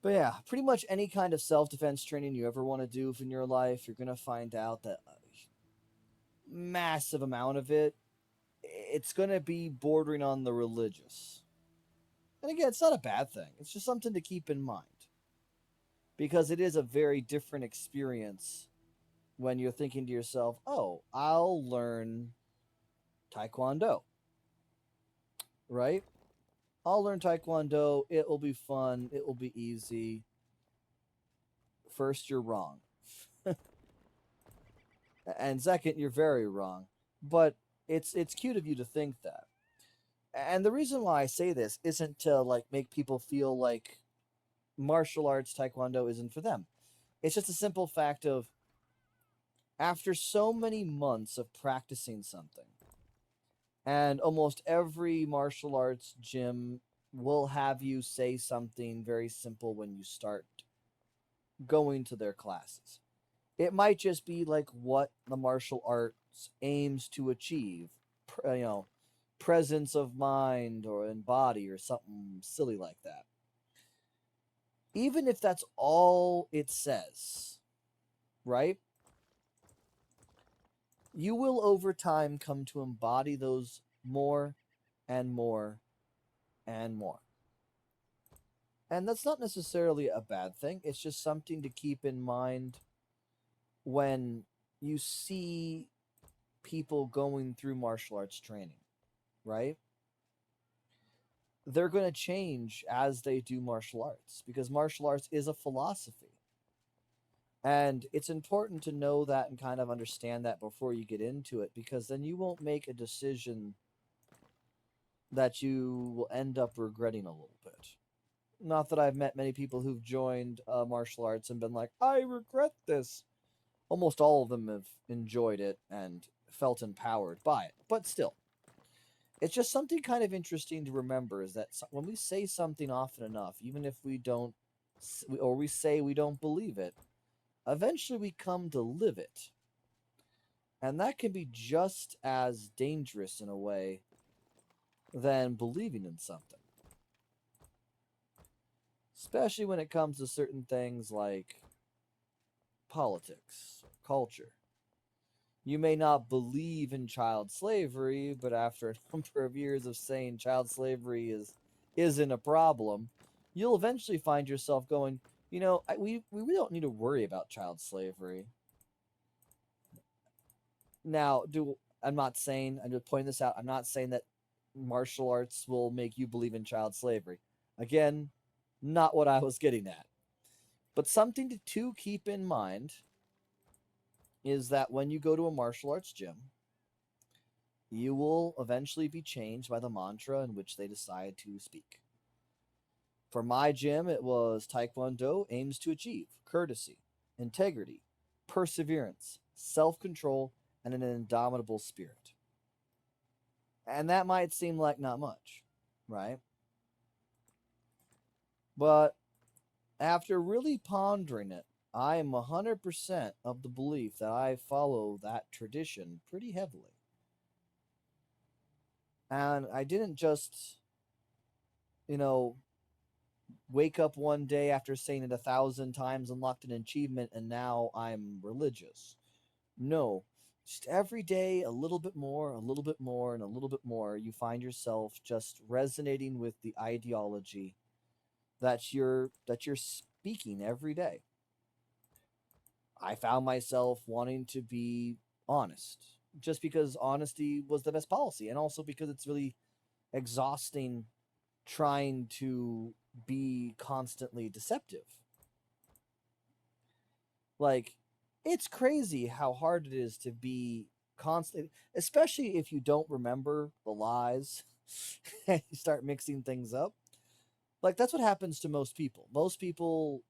But yeah, pretty much any kind of self defense training you ever want to do in your life, you're going to find out that a massive amount of it, it's going to be bordering on the religious. And again, it's not a bad thing. It's just something to keep in mind because it is a very different experience when you're thinking to yourself, "Oh, I'll learn taekwondo." Right? I'll learn taekwondo. It will be fun. It will be easy. First, you're wrong. And second, you're very wrong. But it's cute of you to think that. And the reason why I say this isn't to make people feel like martial arts taekwondo isn't for them. It's just a simple fact of after so many months of practicing something, and almost every martial arts gym will have you say something very simple when you start going to their classes. It might just be like what the martial arts aims to achieve, you know, presence of mind or in body or something silly like that. Even if that's all it says, right? You will over time come to embody those more and more and more. And that's not necessarily a bad thing. It's just something to keep in mind when you see people going through martial arts training, right? They're going to change as they do martial arts because martial arts is a philosophy. And it's important to know that and kind of understand that before you get into it because then you won't make a decision that you will end up regretting a little bit. Not that I've met many people who've joined martial arts and been like, I regret this. Almost all of them have enjoyed it and felt empowered by it. But still, it's just something kind of interesting to remember is that when we say something often enough, even if we don't, or we say we don't believe it, eventually we come to live it. And that can be just as dangerous in a way than believing in something. Especially when it comes to certain things like politics, culture. You may not believe in child slavery, but after a number of years of saying child slavery isn't a problem, you'll eventually find yourself going, we really don't need to worry about child slavery. Now, I'm not saying, I'm just pointing this out, I'm not saying that martial arts will make you believe in child slavery. Again, not what I was getting at. But something to keep in mind is that when you go to a martial arts gym, you will eventually be changed by the mantra in which they decide to speak. For my gym, it was Taekwondo aims to achieve courtesy, integrity, perseverance, self control, and an indomitable spirit. And that might seem like not much, right? But after really pondering it, I am 100% of the belief that I follow that tradition pretty heavily. And I didn't just, you know, wake up one day after saying it 1,000 times, unlocked an achievement, and now I'm religious. No, just every day a little bit more, a little bit more, and a little bit more, you find yourself just resonating with the ideology that you're speaking every day. I found myself wanting to be honest, just because honesty was the best policy, and also because it's really exhausting trying to be constantly deceptive. Like, it's crazy how hard it is to be constant, especially if you don't remember the lies and you start mixing things up. Like, that's what happens to most people. Most people,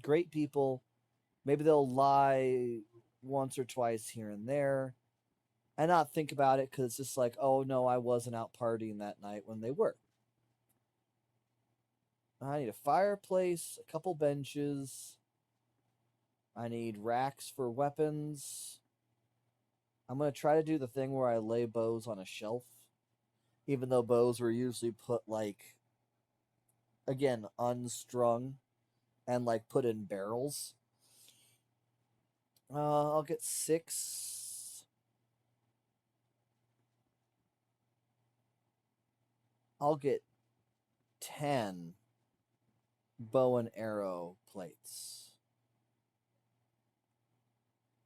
great people, maybe they'll lie once or twice here and there and not think about it because it's just like, oh no, I wasn't out partying that night when they were. I need a fireplace, a couple benches. I need racks for weapons. I'm going to try to do the thing where I lay bows on a shelf, even though bows were usually put, like, again, unstrung and, like, put in barrels. I'll get 6. I'll get 10 bow and arrow plates.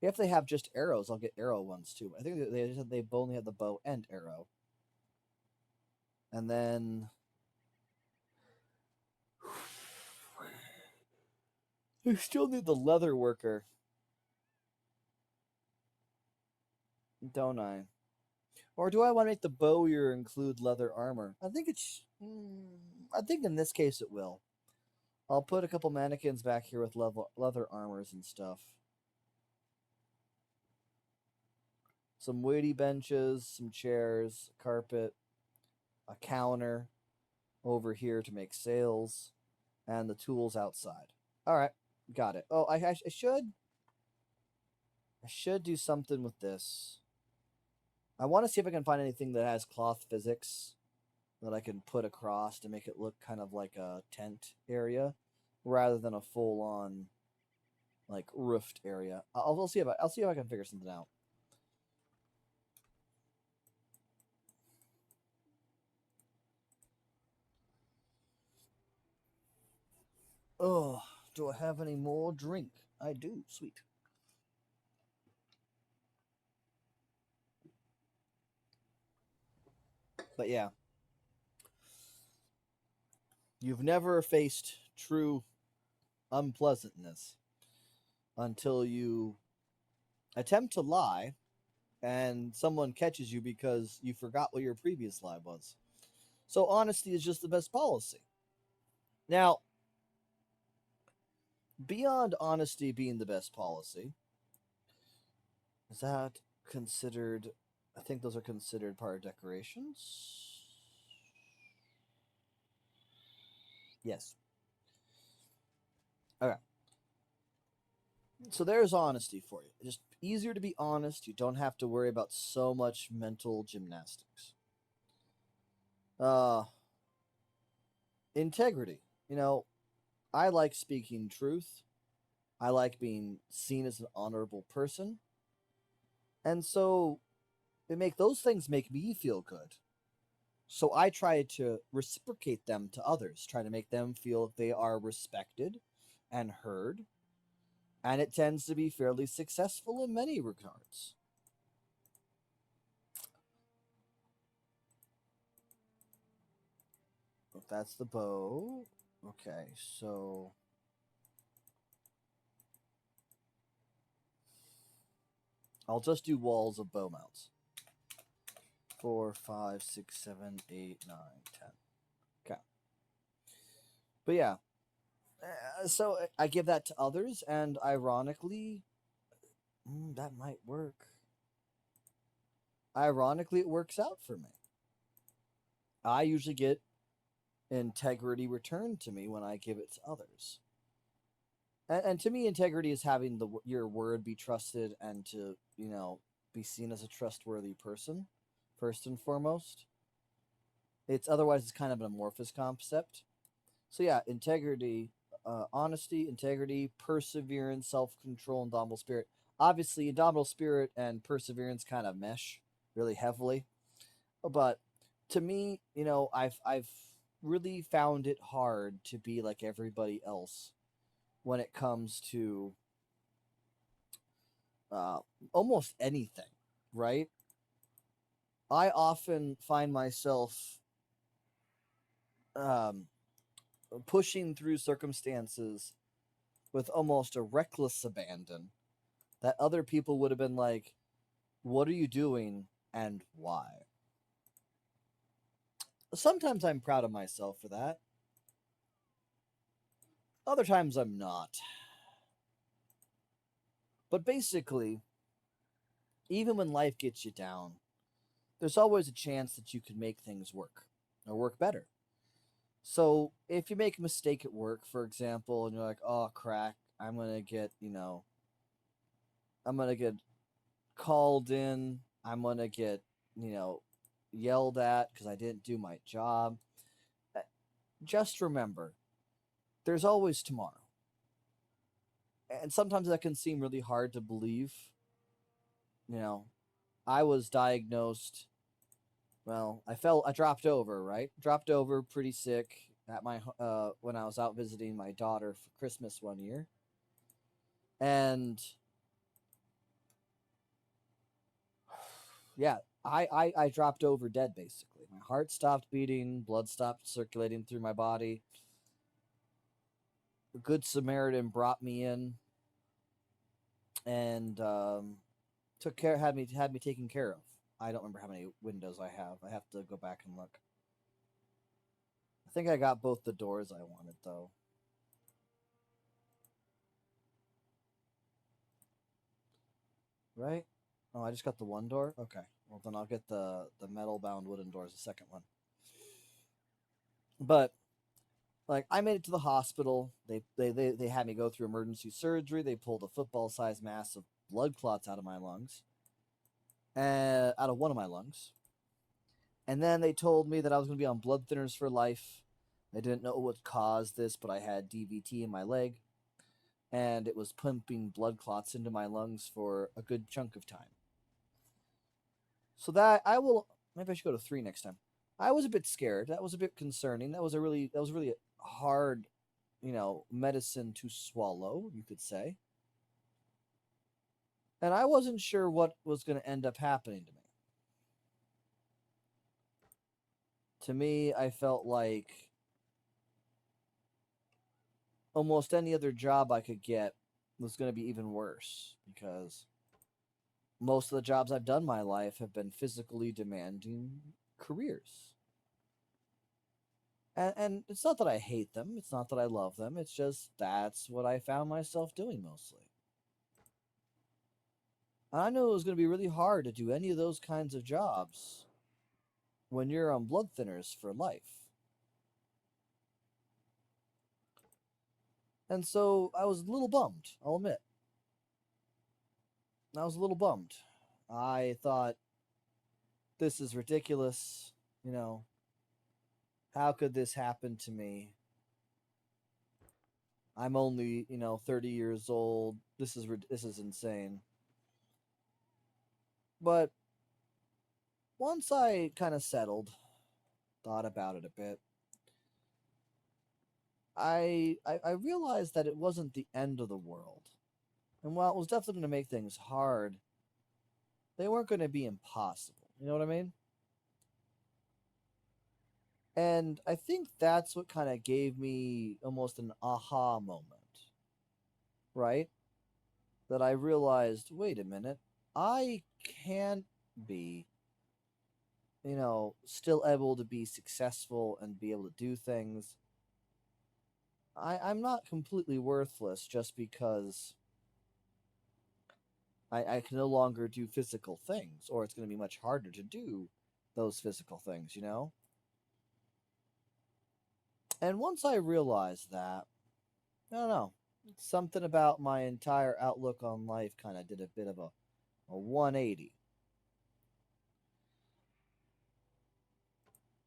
If they have just arrows, I'll get arrow ones too. I think they only have the bow and arrow. And then I still need the leather worker, don't I? Or do I want to make the bowyer include leather armor? I think it's. I think in this case it will. I'll put a couple mannequins back here with leather armors and stuff. Some weighty benches, some chairs, carpet, a counter over here to make sails, and the tools outside. All right, got it. Oh, I should do something with this. I want to see if I can find anything that has cloth physics that I can put across to make it look kind of like a tent area rather than a full on like roofed area. I'll see if I can figure something out. Oh, do I have any more drink? I do. Sweet. But yeah, you've never faced true unpleasantness until you attempt to lie and someone catches you because you forgot what your previous lie was. So honesty is just the best policy. Now, beyond honesty being the best policy, is that considered? I think those are considered part of decorations. Yes. Okay. So there's honesty for you. Just easier to be honest. You don't have to worry about so much mental gymnastics. Uh, integrity. I like speaking truth. I like being seen as an honorable person. And so those things make me feel good. So I try to reciprocate them to others, try to make them feel they are respected and heard. And it tends to be fairly successful in many regards. But that's the bow. Okay, so I'll just do walls of bow mounts. 4, 5, 6, 7, 8, 9, 10. Okay. But yeah, so I give that to others, and ironically, that might work. Ironically, it works out for me. I usually get integrity returned to me when I give it to others. And to me, integrity is having your word be trusted and to be seen as a trustworthy person, first and foremost. It's kind of an amorphous concept. So yeah, integrity, honesty, integrity, perseverance, self control, indomitable spirit. Obviously, indomitable spirit and perseverance kind of mesh really heavily. But to me, I've really found it hard to be like everybody else when it comes to uh, almost anything, right? I often find myself um, pushing through circumstances with almost a reckless abandon that other people would have been like, "What are you doing and why?" Sometimes I'm proud of myself for that. Other times I'm not. But basically, even when life gets you down, there's always a chance that you can make things work or work better. So if you make a mistake at work, for example, and you're like, "Oh, crack, I'm gonna get called in. I'm gonna get, you know, yelled at because I didn't do my job." Uh, Just remember, there's always tomorrow. And sometimes that can seem really hard to believe. You know, I was diagnosed. Well, I dropped over, right? Dropped over pretty sick at my when I was out visiting my daughter for Christmas one year, and yeah, I dropped over dead basically. My heart stopped beating, blood stopped circulating through my body. A good Samaritan brought me in and took care had me taken care of. I don't remember how many windows I have. I have to go back and look. I think I got both the doors I wanted though. Right? Oh, I just got the one door. Okay. Well, then I'll get the metal bound wooden doors, the second one. But like I made it to the hospital. They had me go through emergency surgery. They pulled a football-sized mass of blood clots out of my lungs, out of one of my lungs. And then they told me that I was going to be on blood thinners for life. They didn't know what caused this, but I had DVT in my leg, and it was pumping blood clots into my lungs for a good chunk of time. So that I will maybe I should go to 3 next time. I was a bit scared. That was a bit concerning. That was really hard, medicine to swallow, you could say. And I wasn't sure what was going to end up happening to me. To me, I felt like almost any other job I could get was going to be even worse because most of the jobs I've done in my life have been physically demanding careers. And it's not that I hate them, it's not that I love them, it's just that's what I found myself doing mostly. And I knew it was going to be really hard to do any of those kinds of jobs when you're on blood thinners for life. And so I was a little bummed, I'll admit. I was a little bummed. I thought, this is ridiculous. You know, how could this happen to me? I'm only, 30 years old. This is insane. But once I kind of settled, thought about it a bit, I realized that it wasn't the end of the world. And while it was definitely going to make things hard, they weren't going to be impossible. You know what I mean? And I think that's what kind of gave me almost an aha moment, right? That I realized, wait a minute, I can't be, still able to be successful and be able to do things I'm not completely worthless just because I can no longer do physical things, or it's going to be much harder to do those physical things, you know? And once I realized that, I don't know, something about my entire outlook on life kind of did a bit of a 180.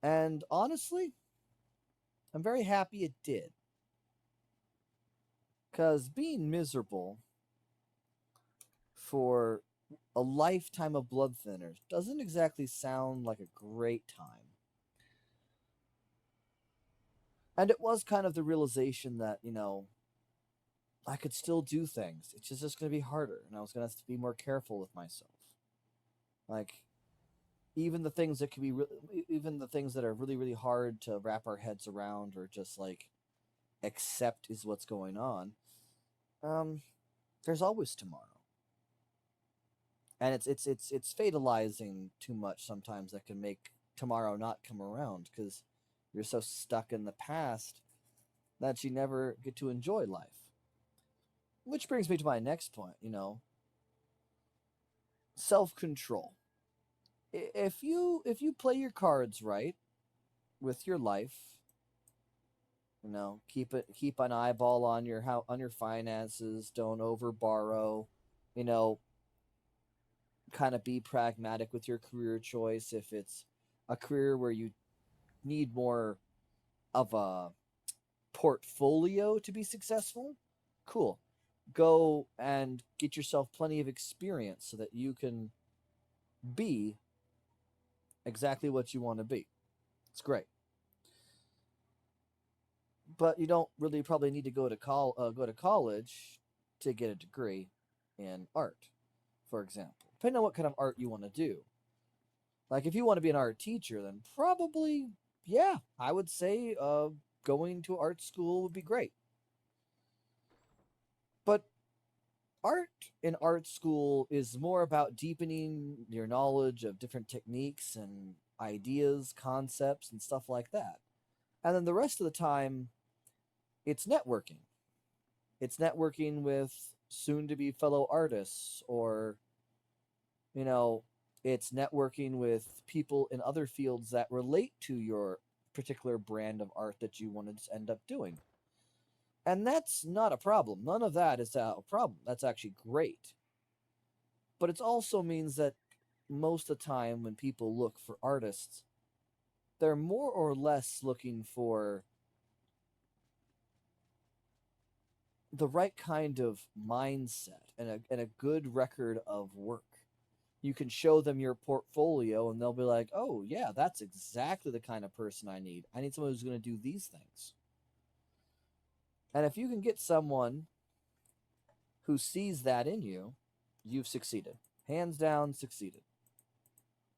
And honestly, I'm very happy it did. Because being miserable for a lifetime of blood thinners doesn't exactly sound like a great time. And it was kind of the realization that, I could still do things. It's just going to be harder, and I was going to have to be more careful with myself. Like, even the things that can be, even the things that are really, really hard to wrap our heads around or just like accept is what's going on. Um, there's always tomorrow. And it's fatalizing too much sometimes that can make tomorrow not come around because you're so stuck in the past that you never get to enjoy life. Which brings me to my next point, self-control. If you play your cards right with your life, keep an eyeball on your finances, don't over borrow, you know, kind of be pragmatic with your career choice. If it's a career where you need more of a portfolio to be successful, cool. Go and get yourself plenty of experience so that you can be exactly what you want to be. It's great. But you don't really probably need to go to college to get a degree in art, for example. Depending on what kind of art you want to do. Like if you want to be an art teacher, then probably yeah, I would say going to art school would be great. But art in art school is more about deepening your knowledge of different techniques and ideas, concepts, and stuff like that. And then the rest of the time, it's networking. It's networking with soon to be fellow artists, or, you know, it's networking with people in other fields that relate to your particular brand of art that you want to end up doing. And that's not a problem. None of that is a problem. That's actually great. But it also means that most of the time when people look for artists, they're more or less looking for the right kind of mindset and a good record of work. You can show them your portfolio and they'll be like, oh, yeah, that's exactly the kind of person I need. I need someone who's going to do these things. And if you can get someone who sees that in you, you've succeeded. Hands down, succeeded.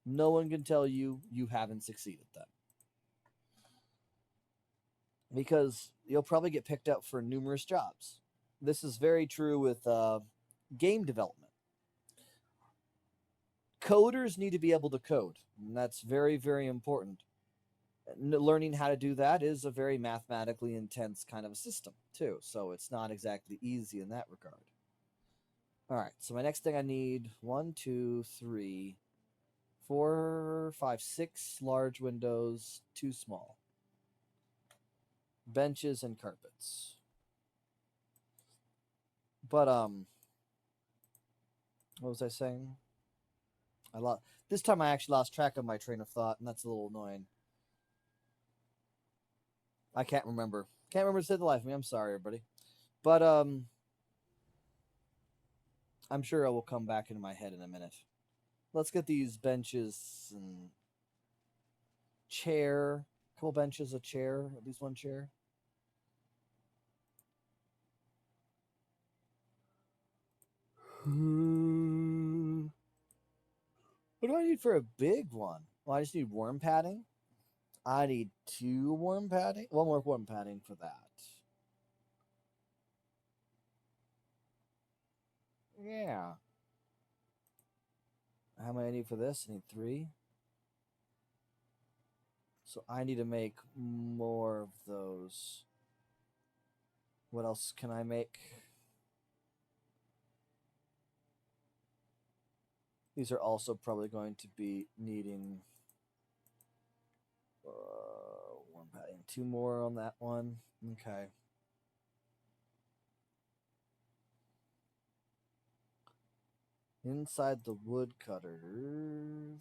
No one can tell you you haven't succeeded then. Because you'll probably get picked up for numerous jobs. This is very true with game development. Coders need to be able to code, and that's very, very important. Learning how to do that is a very mathematically intense kind of a system, too, so it's not exactly easy in that regard. All right, so my next thing I need one, two, three, four, five, six large windows, two small. Benches and carpets. But what was I saying? I lost this time. I actually lost track of my train of thought, and that's a little annoying. I can't remember. Can't remember to save the life of me. I'm sorry, everybody. But I'm sure it will come back into my head in a minute. Let's get these benches and chair. A couple benches, a chair, at least one chair. What do I need for a big one? Well, I just need warm padding. I need two warm padding. One more warm padding for that. Yeah. How many I need for this? I need three. So I need to make more of those. What else can I make? These are also probably going to be needing one padding, two more on that one. Okay. Inside the woodcutters.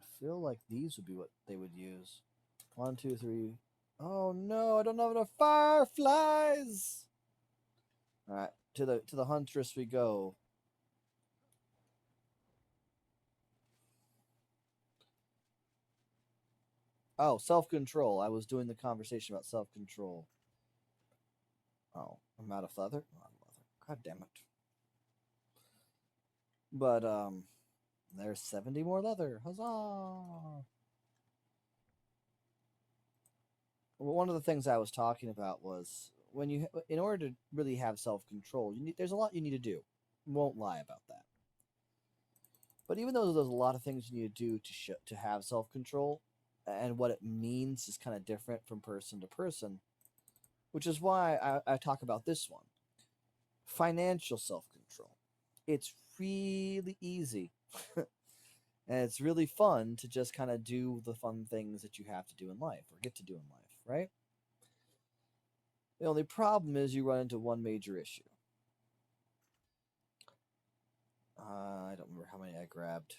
I feel like these would be what they would use. 1, 2, 3. Oh no, I don't have enough fireflies. All right, to the huntress we go. Oh, self-control. I was doing the conversation about self-control. Oh, I'm out of leather. I'm out of leather. God damn it. But there's 70 more leather. Huzzah! Well, one of the things I was talking about was when in order to really have self-control, there's a lot you need to do. Won't lie about that. But even though there's a lot of things you need to do to have self-control, and what it means is kind of different from person to person, which is why I talk about this one. Financial self-control. It's really easy. And it's really fun to just kind of do the fun things that you have to do in life or get to do in life, right? The only problem is you run into one major issue. I don't remember how many I grabbed.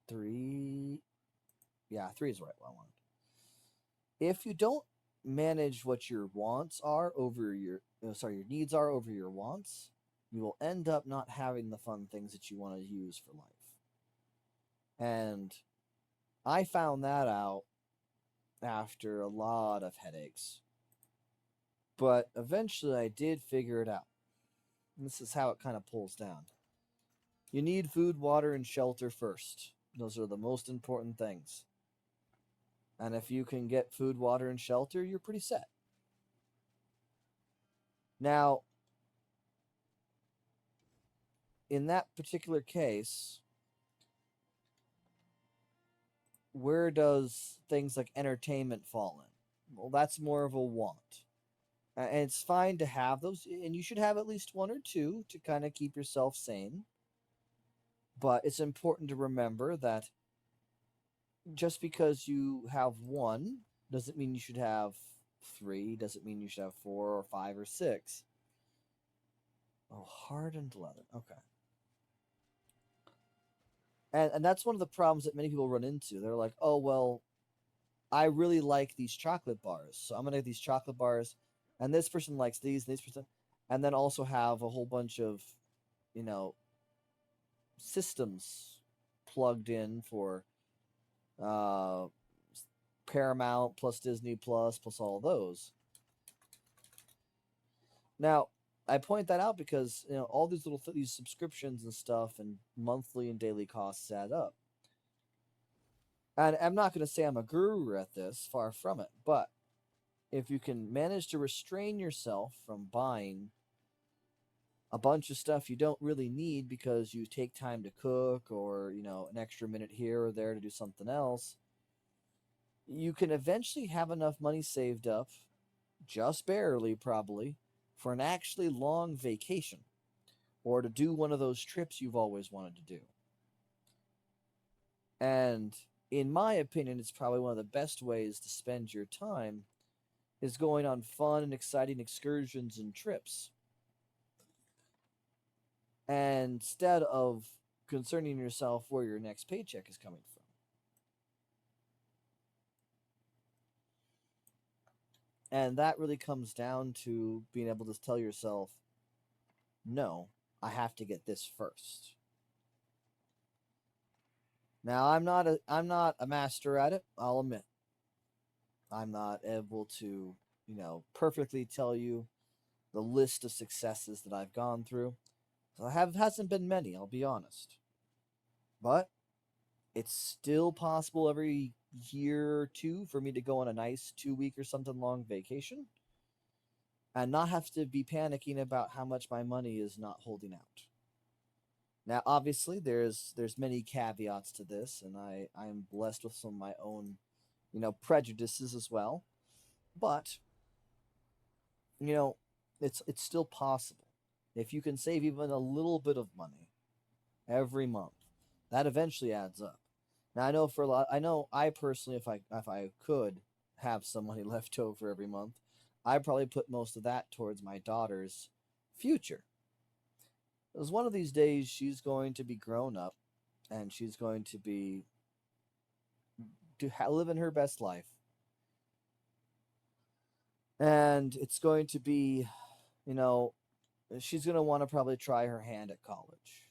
3. Yeah, 3 is right. What I wanted. If you don't manage what your wants are over your your needs are over your wants, you will end up not having the fun things that you want to use for life. And I found that out after a lot of headaches. But eventually I did figure it out. And this is how it kind of pulls down. You need food, water, and shelter first. Those are the most important things. And if you can get food, water, and shelter, you're pretty set. Now, in that particular case, where does things like entertainment fall in? Well, that's more of a want. And it's fine to have those, and you should have at least one or two to kind of keep yourself sane. But it's important to remember that just because you have one doesn't mean you should have three, doesn't mean you should have 4 or 5 or 6. Oh, hardened leather. Okay. And that's one of the problems that many people run into. They're like, oh, well, I really like these chocolate bars. So I'm going to get these chocolate bars. And this person likes these, and this person. And then also have a whole bunch of, you know, systems plugged in for uh, Paramount plus Disney plus all those. Now, I point that out because all these these subscriptions and stuff and monthly and daily costs add up. And I'm not going to say I'm a guru at this, far from it, but if you can manage to restrain yourself from buying a bunch of stuff you don't really need because you take time to cook or, an extra minute here or there to do something else, you can eventually have enough money saved up, just barely probably, for an actually long vacation or to do one of those trips you've always wanted to do. And in my opinion, it's probably one of the best ways to spend your time is going on fun and exciting excursions and trips. And instead of concerning yourself where your next paycheck is coming from. And that really comes down to being able to tell yourself, no, I have to get this first. Now I'm not a master at it, I'll admit. I'm not able to, perfectly tell you the list of successes that I've gone through. So hasn't been many, I'll be honest. But it's still possible every year or two for me to go on a nice 2 week or something long vacation and not have to be panicking about how much my money is not holding out. Now, obviously, there's many caveats to this, and I'm blessed with some of my own, prejudices as well. But you know, it's still possible if you can save even a little bit of money every month. That eventually adds up. Now, I know for a lot, I know I personally, if I could have some money left over every month, I'd probably put most of that towards my daughter's future. Because one of these days she's going to be grown up and she's going to be living her best life, and it's going to be, you know, she's going to want to probably try her hand at college,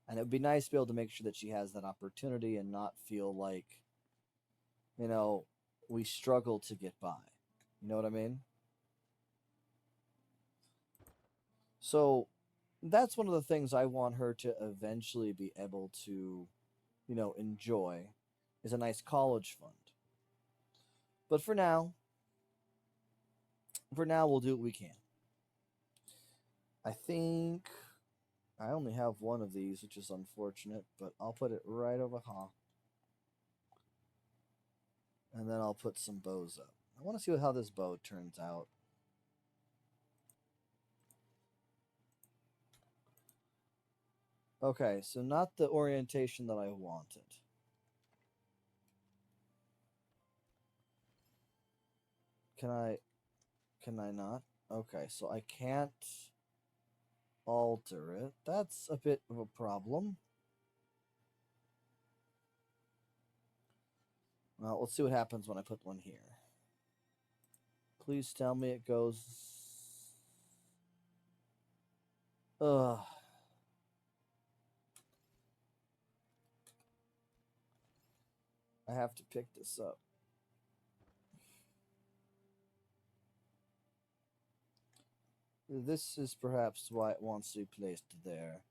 and it would be nice to be able to make sure that she has that opportunity and not feel like, you know, we struggle to get by. You know what I mean? So that's one of the things I want her to eventually be able to, enjoy, is a nice college fund. But for now, we'll do what we can. I think I only have one of these, which is unfortunate, but I'll put it right over here. And then I'll put some bows up. I want to see how this bow turns out. Okay, so not the orientation that I wanted. Can I not? Okay, so I can't alter it. That's a bit of a problem. Well, let's see what happens when I put one here. Please tell me it goes. Ugh. I have to pick this up. This is perhaps why it wants to be placed there.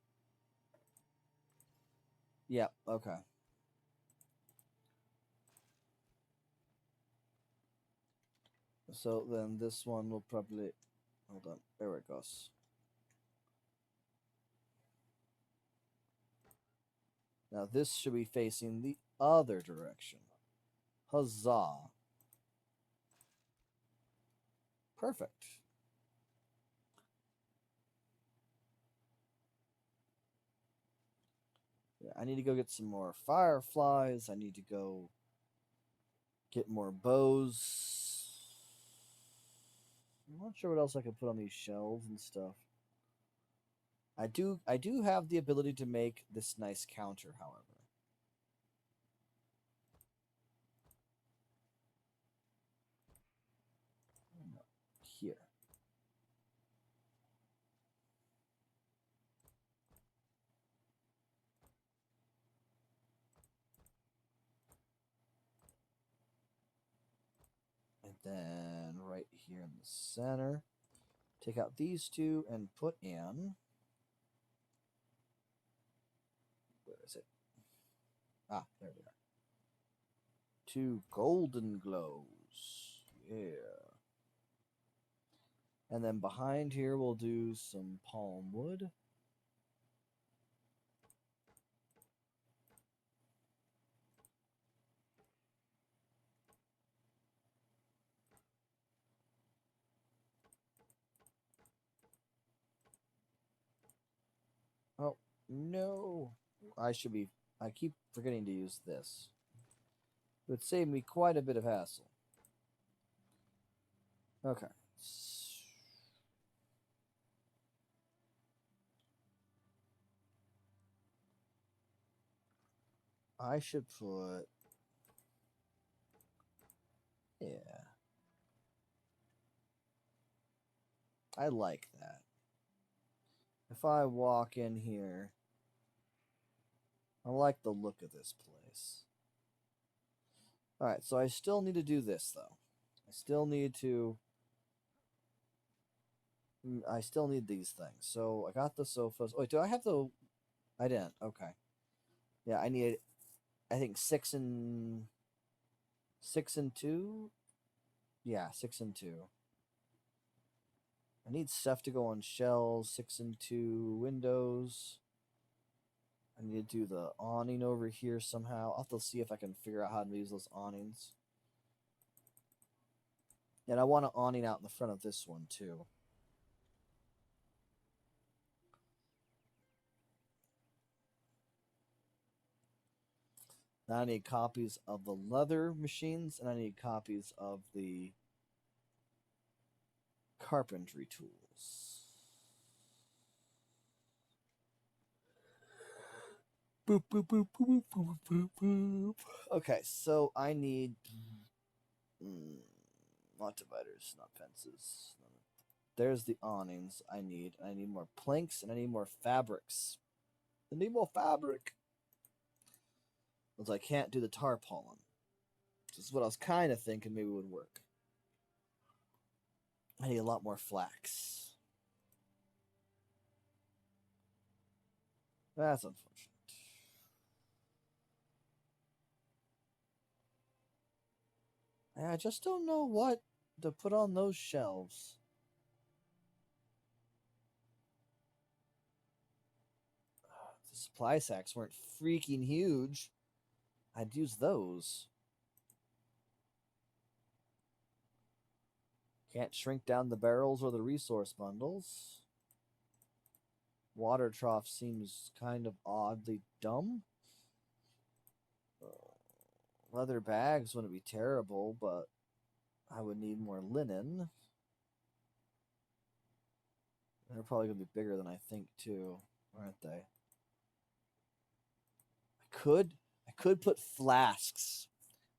Yeah, okay. So then this one will probably. Hold on, there it goes. Now this should be facing the other direction. Huzzah. Perfect. Yeah, I need to go get some more fireflies. I need to go get more bows. I'm not sure what else I can put on these shelves and stuff. I do have the ability to make this nice counter, however. Here. And then right here in the center, take out these two and put in. Where is it? Ah, there we are. Two golden glows. Yeah. And then behind here, we'll do some palm wood. Oh, no. I keep forgetting to use this. It would save me quite a bit of hassle. Okay. I should put. Yeah. I like that. If I walk in here, I like the look of this place. Alright, so I still need to do this, though. I still need to. I still need these things. So I got the sofas. Wait, do I have the. I didn't. Okay. Yeah, I need. I think 6 and 2. Yeah, 6 and 2. I need stuff to go on shelves, 6 and 2 windows. I need to do the awning over here somehow. I'll have to see if I can figure out how to use those awnings. And I want an awning out in the front of this one too. Now I need copies of the leather machines, and I need copies of the carpentry tools. Boop, boop, boop, boop, boop, boop, boop. Okay, so I need not dividers, not fences. There's the awnings I need. I need more planks, and I need more fabrics. I need more fabric. Because I can't do the tarpaulin. This is what I was kind of thinking maybe would work. I need a lot more flax. That's unfortunate. I just don't know what to put on those shelves. The supply sacks weren't freaking huge. I'd use those. Can't shrink down the barrels or the resource bundles. Water trough seems kind of oddly dumb. Leather bags wouldn't be terrible, but I would need more linen. They're probably going to be bigger than I think too, aren't they? I could put flasks,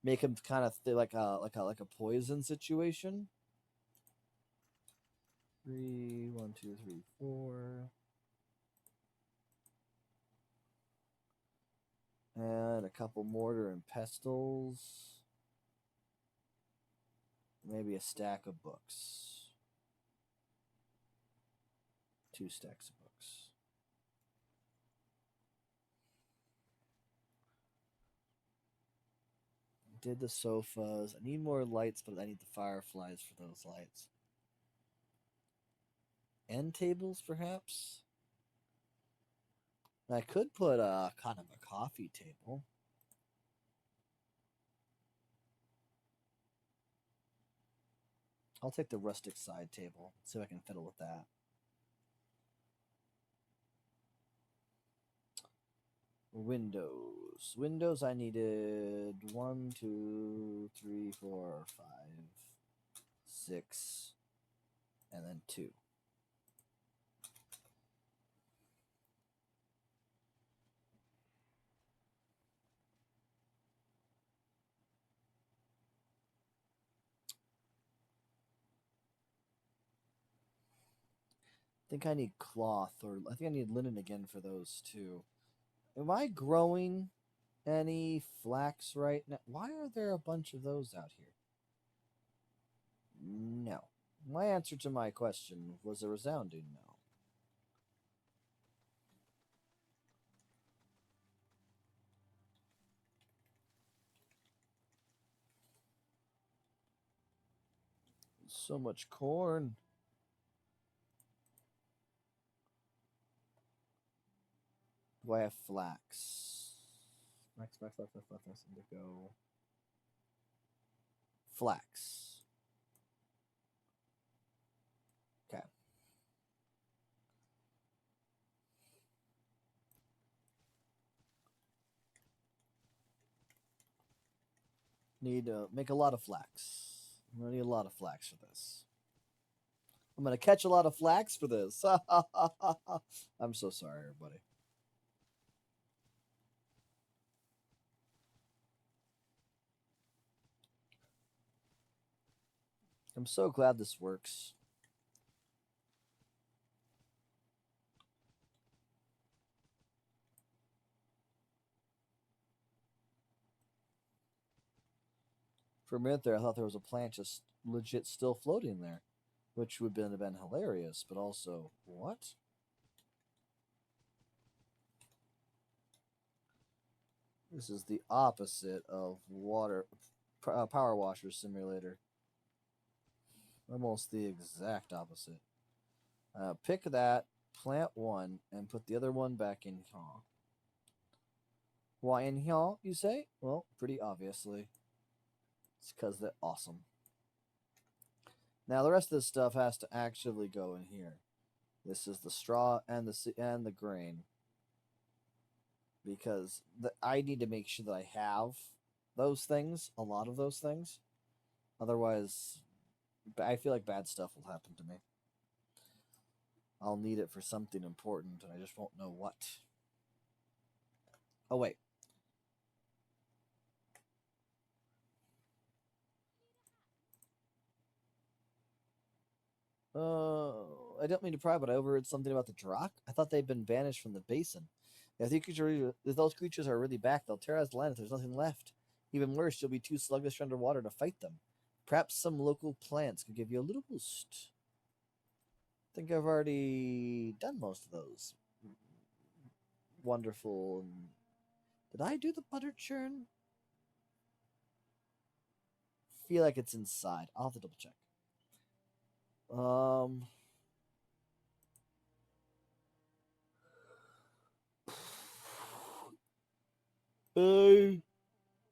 make them kind of like a poison situation. 3, 1, 2, 3, 4. And a couple mortar and pestles. Maybe a stack of books. 2 stacks of books. Did the sofas. I need more lights, but I need the fireflies for those lights. End tables, perhaps? I could put a kind of a coffee table. I'll take the rustic side table. See if I can fiddle with that. Windows. Windows I needed 1, 2, 3, 4, 5, 6, and then 2. I think I need cloth, or I think I need linen again for those too. Am I growing any flax right now? Why are there a bunch of those out here? No. My answer to my question was a resounding no. So much corn. Do I have flax? Flax, indigo. Flax. Okay. Need to make a lot of flax. I'm gonna need a lot of flax for this. I'm gonna catch a lot of flax for this. I'm so sorry, everybody. I'm so glad this works. For a minute there, I thought there was a plant just legit still floating there, which would have been hilarious, but also, what? This is the opposite of Power Washer Simulator. Almost the exact opposite. Pick that, plant one, and put the other one back in here. Why in here, you say? Well, pretty obviously. It's because they're awesome. Now the rest of this stuff has to actually go in here. This is the straw and the grain, because I need to make sure that I have those things, a lot of those things. Otherwise, I feel like bad stuff will happen to me. I'll need it for something important, and I just won't know what. Oh, wait. I don't mean to pry, but I overheard something about the Drakh. I thought they'd been banished from the basin. If those creatures are really back, they'll terrorize the land if there's nothing left. Even worse, you'll be too sluggish underwater to fight them. Perhaps some local plants could give you a little boost. I think I've already done most of those. Wonderful. Did I do the butter churn? Feel like it's inside. I'll have to double check. I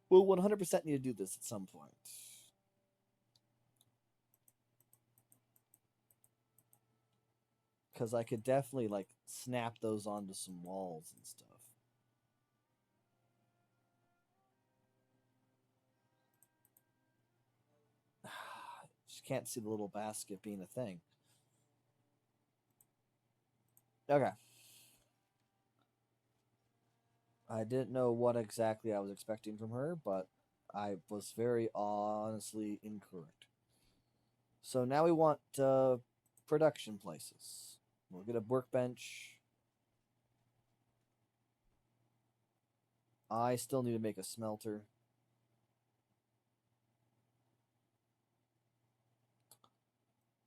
will 100% need to do this at some point. Because I could definitely, like, snap those onto some walls and stuff. Just can't see the little basket being a thing. Okay. I didn't know what exactly I was expecting from her, but I was very honestly incorrect. So now we want production places. We'll get a workbench. I still need to make a smelter.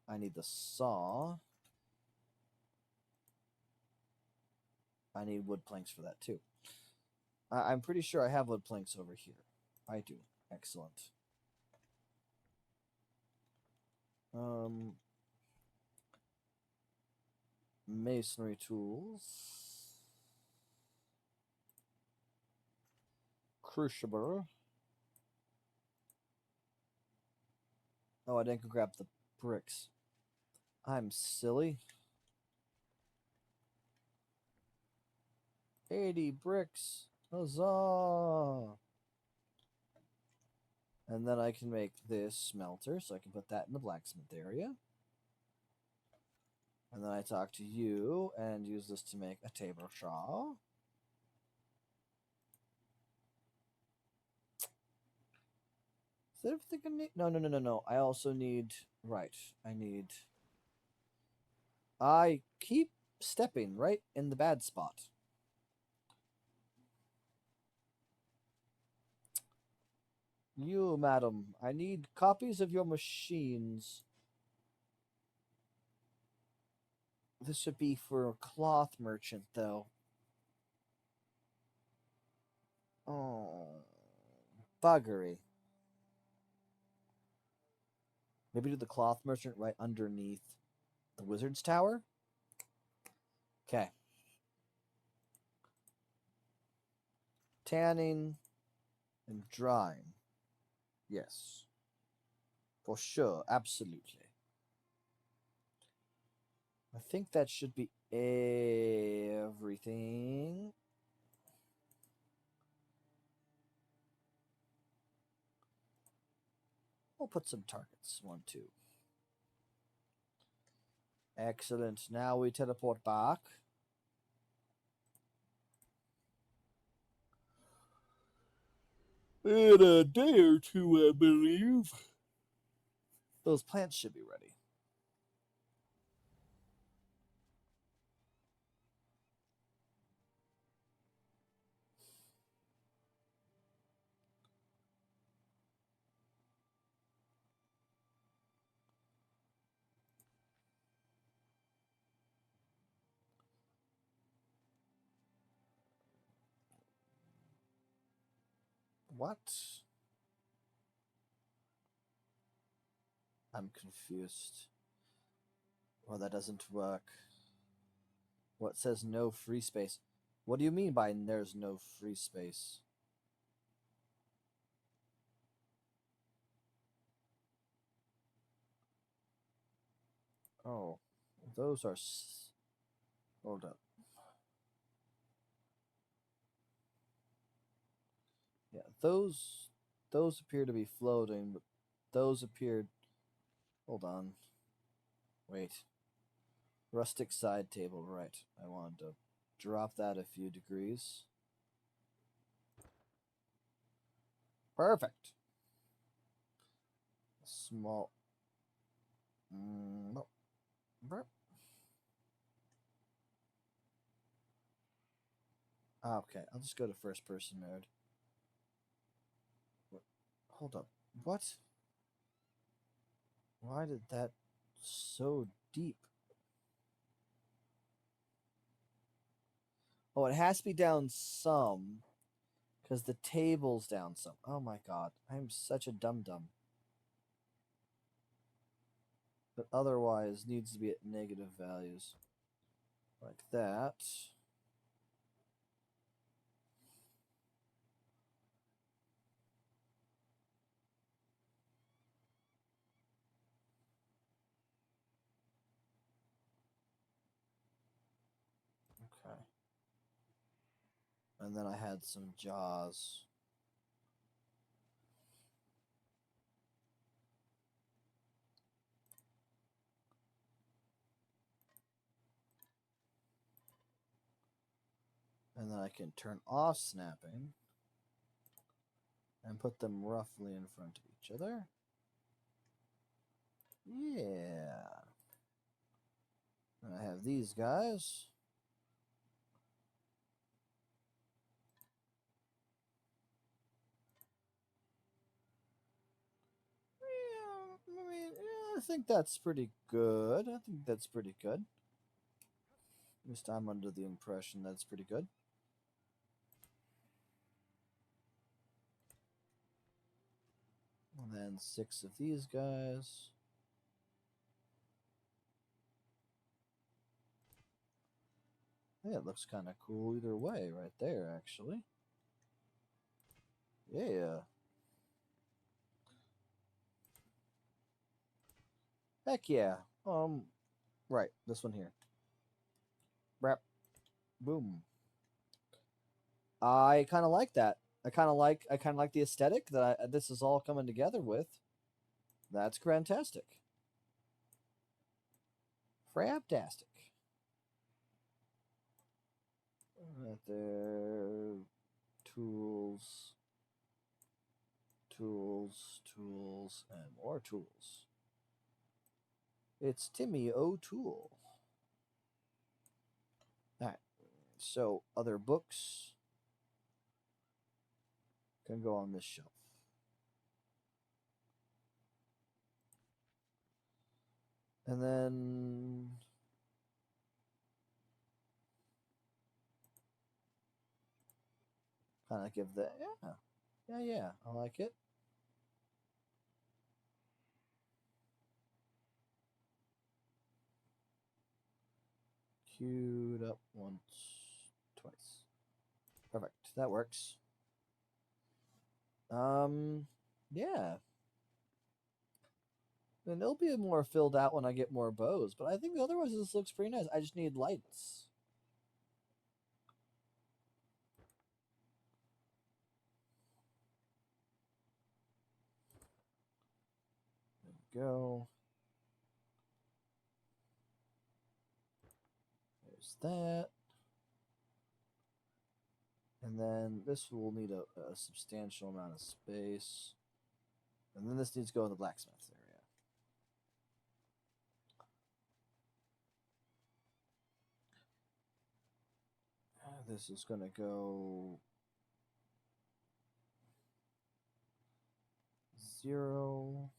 I need the saw. I need wood planks for that too. I'm pretty sure I have wood planks over here. I do. Excellent. Masonry tools. Crucible. Oh, I didn't go grab the bricks. I'm silly. 80 bricks. Huzzah! And then I can make this smelter, so I can put that in the blacksmith area. And then I talk to you and use this to make a table saw. Is that everything I need? No. I also need... Right. I keep stepping right in the bad spot. You, madam, I need copies of your machines. This should be for a cloth merchant, though. Oh, buggery. Maybe do the cloth merchant right underneath the wizard's tower? Okay. Tanning and drying. Yes. For sure. Absolutely. I think that should be everything. We'll put some targets. 1, 2. Excellent. Now we teleport back. In a day or two, I believe. Those plants should be ready. What? I'm confused. Well, that doesn't work. What says no free space? What do you mean by there's no free space? Oh, those are. Hold up. Yeah, those appear to be floating, but those appeared. Hold on. Wait. Rustic side table, right. I wanted to drop that a few degrees. Perfect. Small. No. Okay, I'll just go to first person mode. Hold up. What? Why did that so deep? Oh, it has to be down some because the table's down some. Oh my god, I'm such a dum dum. But otherwise needs to be at negative values. Like that. Okay. And then I had some jaws. And then I can turn off snapping and put them roughly in front of each other. Yeah. And I have these guys. Yeah, I mean, yeah, I think that's pretty good. I think that's pretty good. At least I'm under the impression that's pretty good. And then 6 of these guys. Yeah, it looks kind of cool either way right there, actually. Yeah. Heck yeah. Right, this one here. Wrap. Boom. I kind of like that. I kind of like the aesthetic that this is all coming together with. That's fantastic. Frabtastic. Right there. Tools. Tools, tools, and more tools. It's Timmy O'Toole. Alright. So other books can go on this shelf. And then kind of give the yeah, I like it. Queued up once, twice. Perfect. That works. Yeah. And it'll be more filled out when I get more bows, but I think otherwise this looks pretty nice. I just need lights. There we go. There's that. And then this will need a substantial amount of space. And then this needs to go in the blacksmith's area. This is going to go 0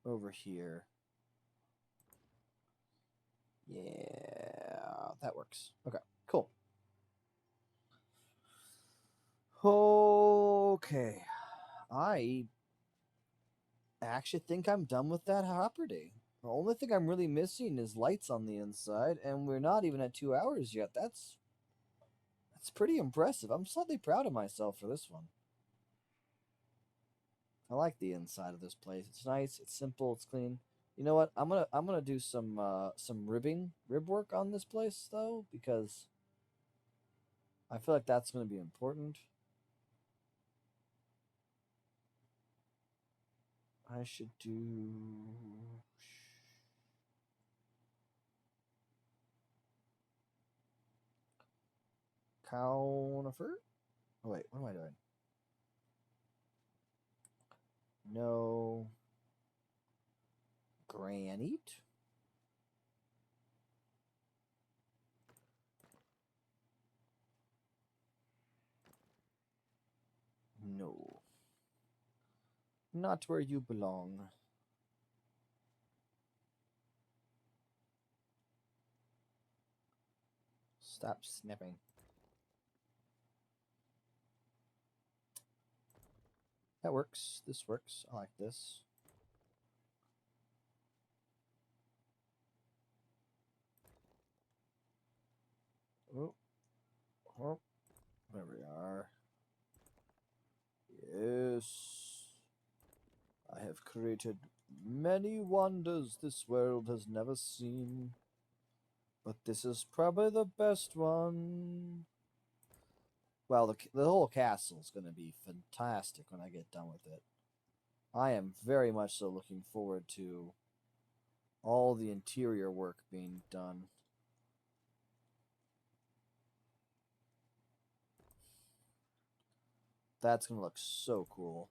over here. Yeah, that works. Okay, cool. Okay. I actually think I'm done with that property. The only thing I'm really missing is lights on the inside, and we're not even at 2 hours yet. That's pretty impressive. I'm slightly proud of myself for this one. I like the inside of this place. It's nice, it's simple, it's clean. You know what? I'm gonna do some rib work on this place though, because I feel like that's gonna be important. I should do conifer. Oh wait, what am I doing? No granite. No, not where you belong. Stop snipping. That works. This works. I like this. Oh, oh, there we are. Yes. I have created many wonders this world has never seen, but this is probably the best one. Well, the whole castle is going to be fantastic when I get done with it. I am very much so looking forward to all the interior work being done. That's going to look so cool.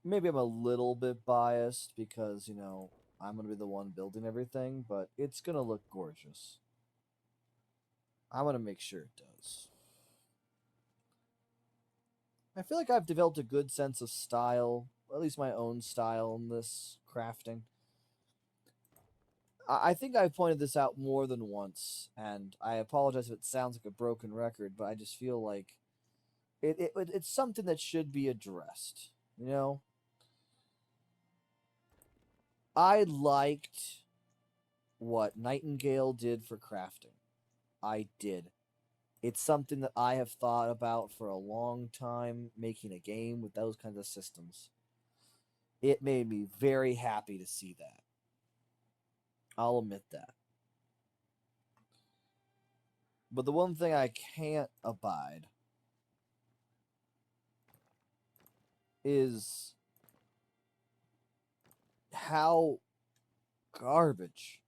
Maybe I'm a little bit biased because, I'm going to be the one building everything, but it's going to look gorgeous. I'm going to make sure it does. I feel like I've developed a good sense of style, at least my own style in this crafting. I think I've pointed this out more than once, and I apologize if it sounds like a broken record, but I just feel like it's something that should be addressed. You know, I liked what Nightingale did for crafting. I did. It's something that I have thought about for a long time, making a game with those kinds of systems. It made me very happy to see that. I'll admit that. But the one thing I can't abide is how garbage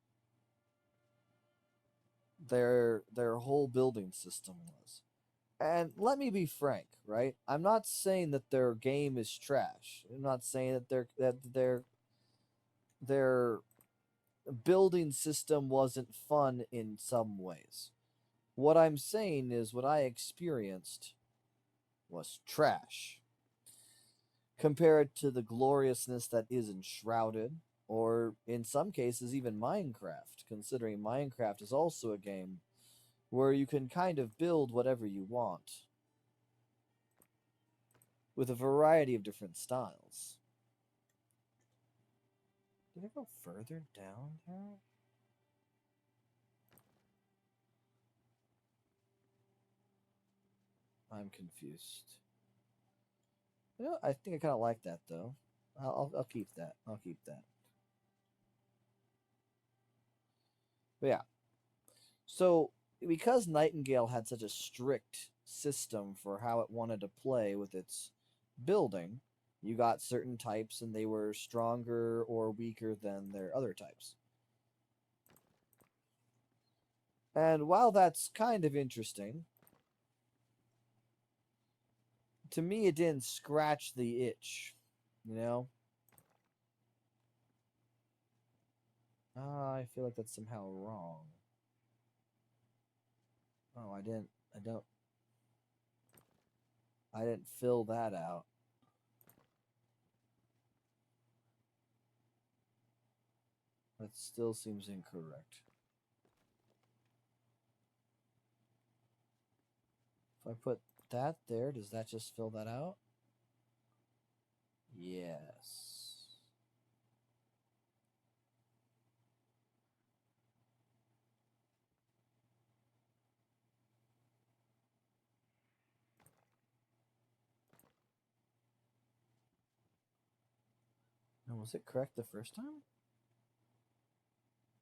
their whole building system was. And let me be frank, right? I'm not saying that their game is trash. I'm not saying that their building system wasn't fun in some ways. What I'm saying is what I experienced was trash compared to the gloriousness that is Enshrouded, or in some cases, even Minecraft, considering Minecraft is also a game where you can kind of build whatever you want with a variety of different styles. Did I go further down here? I'm confused. I think I kind of like that though. I'll keep that. I'll keep that. But yeah. So because Nightingale had such a strict system for how it wanted to play with its building, you got certain types and they were stronger or weaker than their other types. And while that's kind of interesting, to me it didn't scratch the itch, you know? I feel like that's somehow wrong. Oh, I didn't fill that out. That still seems incorrect. If I put that there, does that just fill that out? Yes. Was it correct the first time?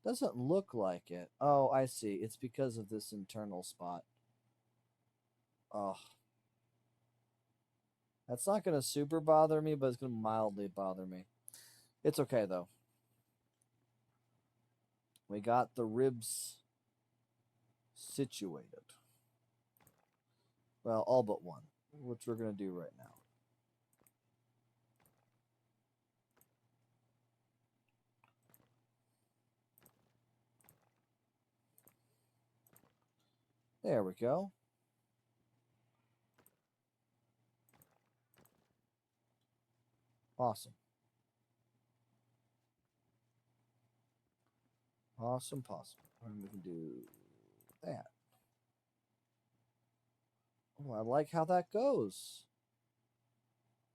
Doesn't look like it. Oh, I see. It's because of this internal spot. Oh. That's not going to super bother me, but it's going to mildly bother me. It's okay, though. We got the ribs situated. Well, all but one, which we're going to do right now. There we go. Awesome. Awesome possum. And we can do that. Oh, I like how that goes.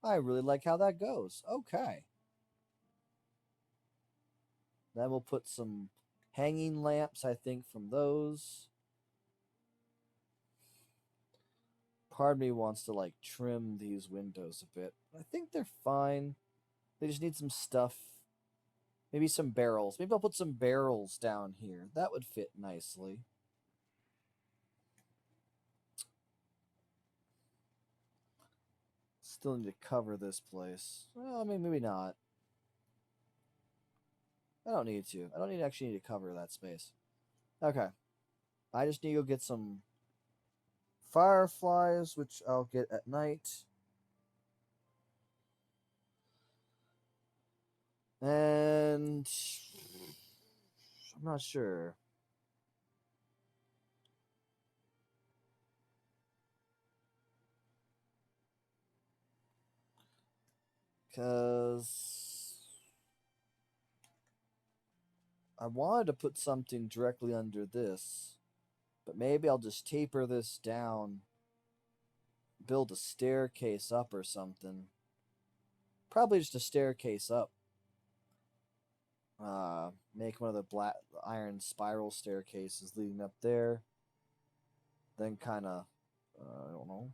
I really like how that goes. Okay. Then we'll put some hanging lamps, I think, from those. Part of me wants to, like, trim these windows a bit. I think they're fine. They just need some stuff. Maybe some barrels. Maybe I'll put some barrels down here. That would fit nicely. Still need to cover this place. Well, I mean, maybe not. I don't need to. I don't need actually need to cover that space. Okay. I just need to go get some fireflies, which I'll get at night. And I'm not sure. Because I wanted to put something directly under this, but maybe I'll just taper this down, build a staircase up or something. Probably just a staircase up. Make one of the black iron spiral staircases leading up there. Then kind of, I don't know.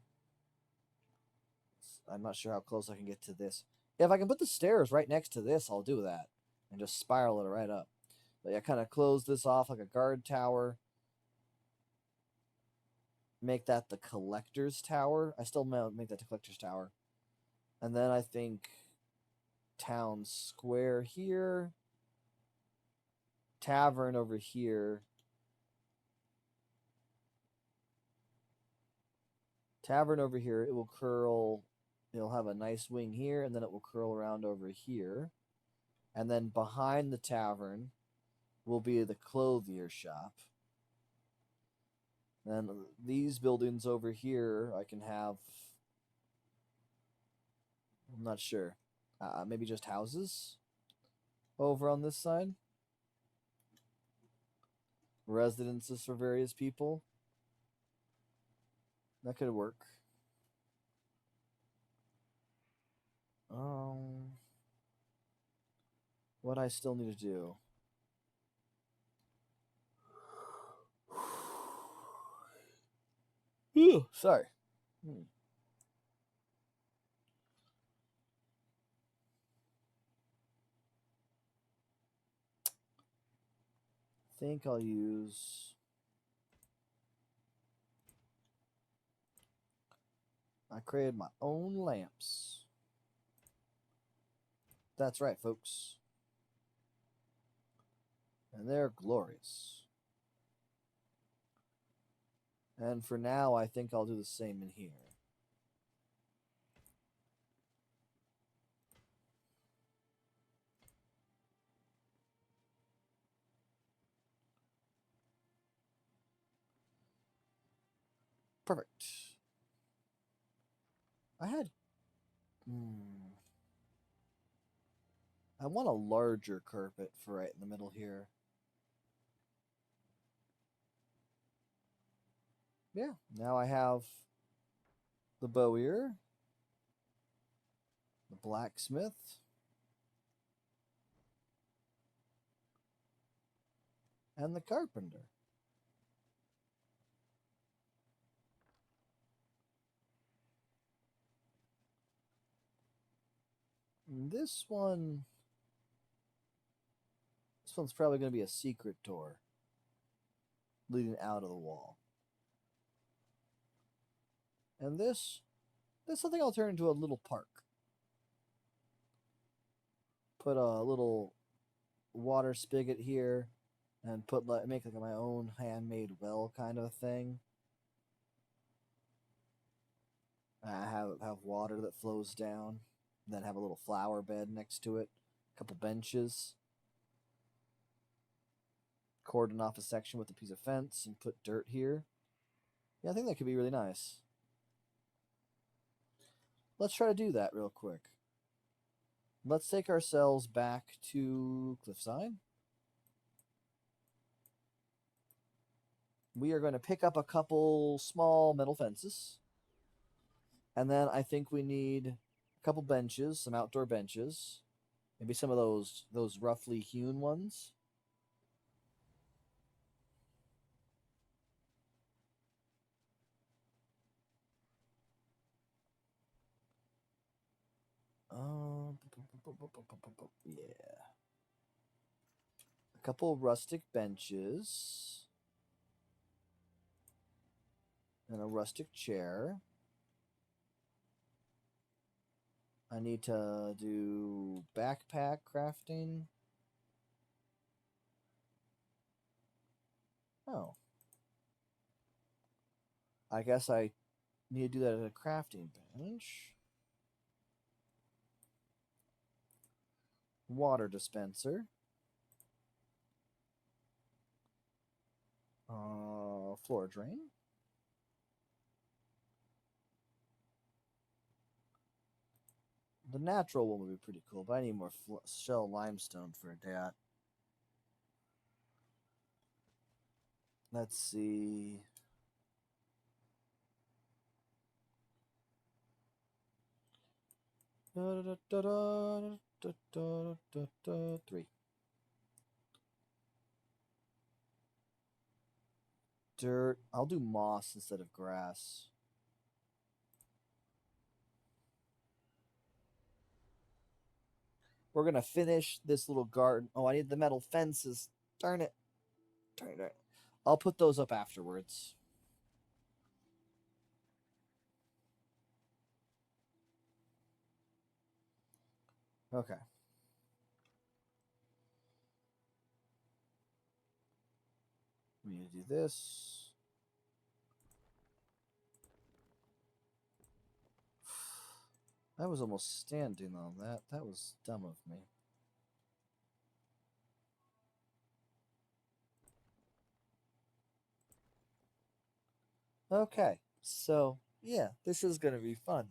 I'm not sure how close I can get to this. If I can put the stairs right next to this, I'll do that. And just spiral it right up. But yeah, kind of close this off like a guard tower. Make that the collector's tower. I still make that the collector's tower. And then I think town square here. Tavern over here. Tavern over here. It will curl. It'll have a nice wing here, and then it will curl around over here. And then behind the tavern will be the clothier shop. Then these buildings over here, I can have. I'm not sure. Maybe just houses over on this side. Residences for various people. That could work. What I still need to do. Ooh, sorry. Think I'll use. I created my own lamps. That's right, folks. And they're glorious. And for now, I think I'll do the same in here. Perfect. I had. I want a larger carpet for right in the middle here. Yeah, now I have the bowyer, the blacksmith, and the carpenter. And this one, This one's probably going to be a secret door leading out of the wall. And this something I'll turn into a little park. Put a little water spigot here and make like my own handmade well kind of thing. I have water that flows down, then have a little flower bed next to it, a couple benches, cordon off a section with a piece of fence, and put dirt here. Yeah, I think that could be really nice. Let's try to do that real quick. Let's take ourselves back to Cliffside. We are going to pick up a couple small metal fences. And then I think we need a couple benches, some outdoor benches. Maybe some of those roughly hewn ones. Yeah. A couple rustic benches. And a rustic chair. I need to do backpack crafting. Oh. I guess I need to do that at a crafting bench. Water dispenser. Floor drain. The natural one would be pretty cool, but I need more shell limestone for that. Let's see. Three. Dirt. I'll do moss instead of grass. We're gonna finish this little garden. Oh, I need the metal fences. Darn it. Darn it. I'll put those up afterwards. Okay. We need to do this. I was almost standing on that. That was dumb of me. Okay. So, yeah, this is going to be fun.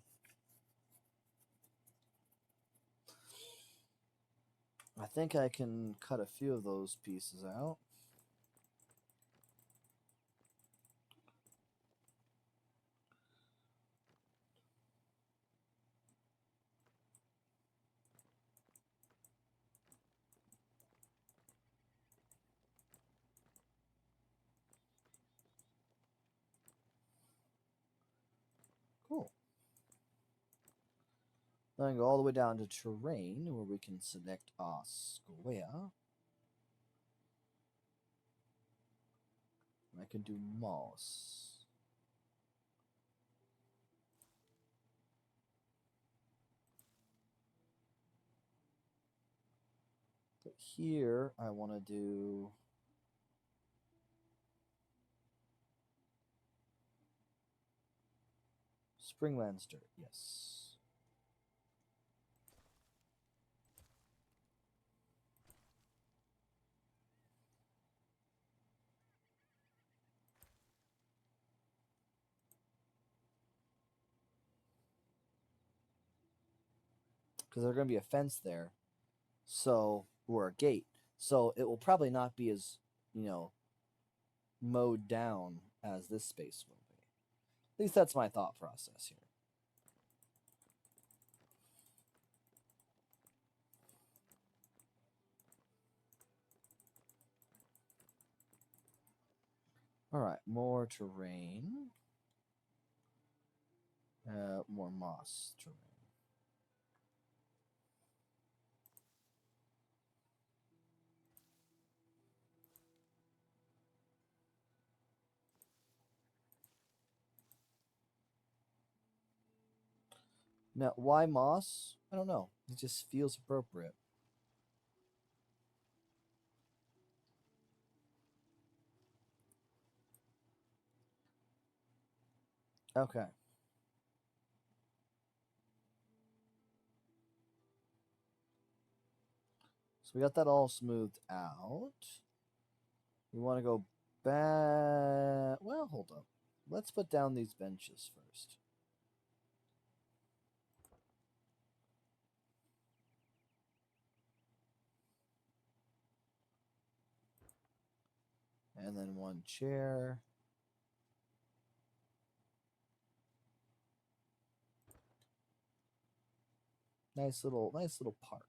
I think I can cut a few of those pieces out. Cool. Then go all the way down to terrain, where we can select our square. I can do moss. But here, I want to do Springlands dirt, yes. Because there's going to be a fence there, so or a gate, so it will probably not be as mowed down as this space will be. At least that's my thought process here. All right, more terrain, more moss terrain. Now, why moss? I don't know. It just feels appropriate. Okay. So we got that all smoothed out. We want to go back. Well, hold up. Let's put down these benches first. And then one chair. Nice little park.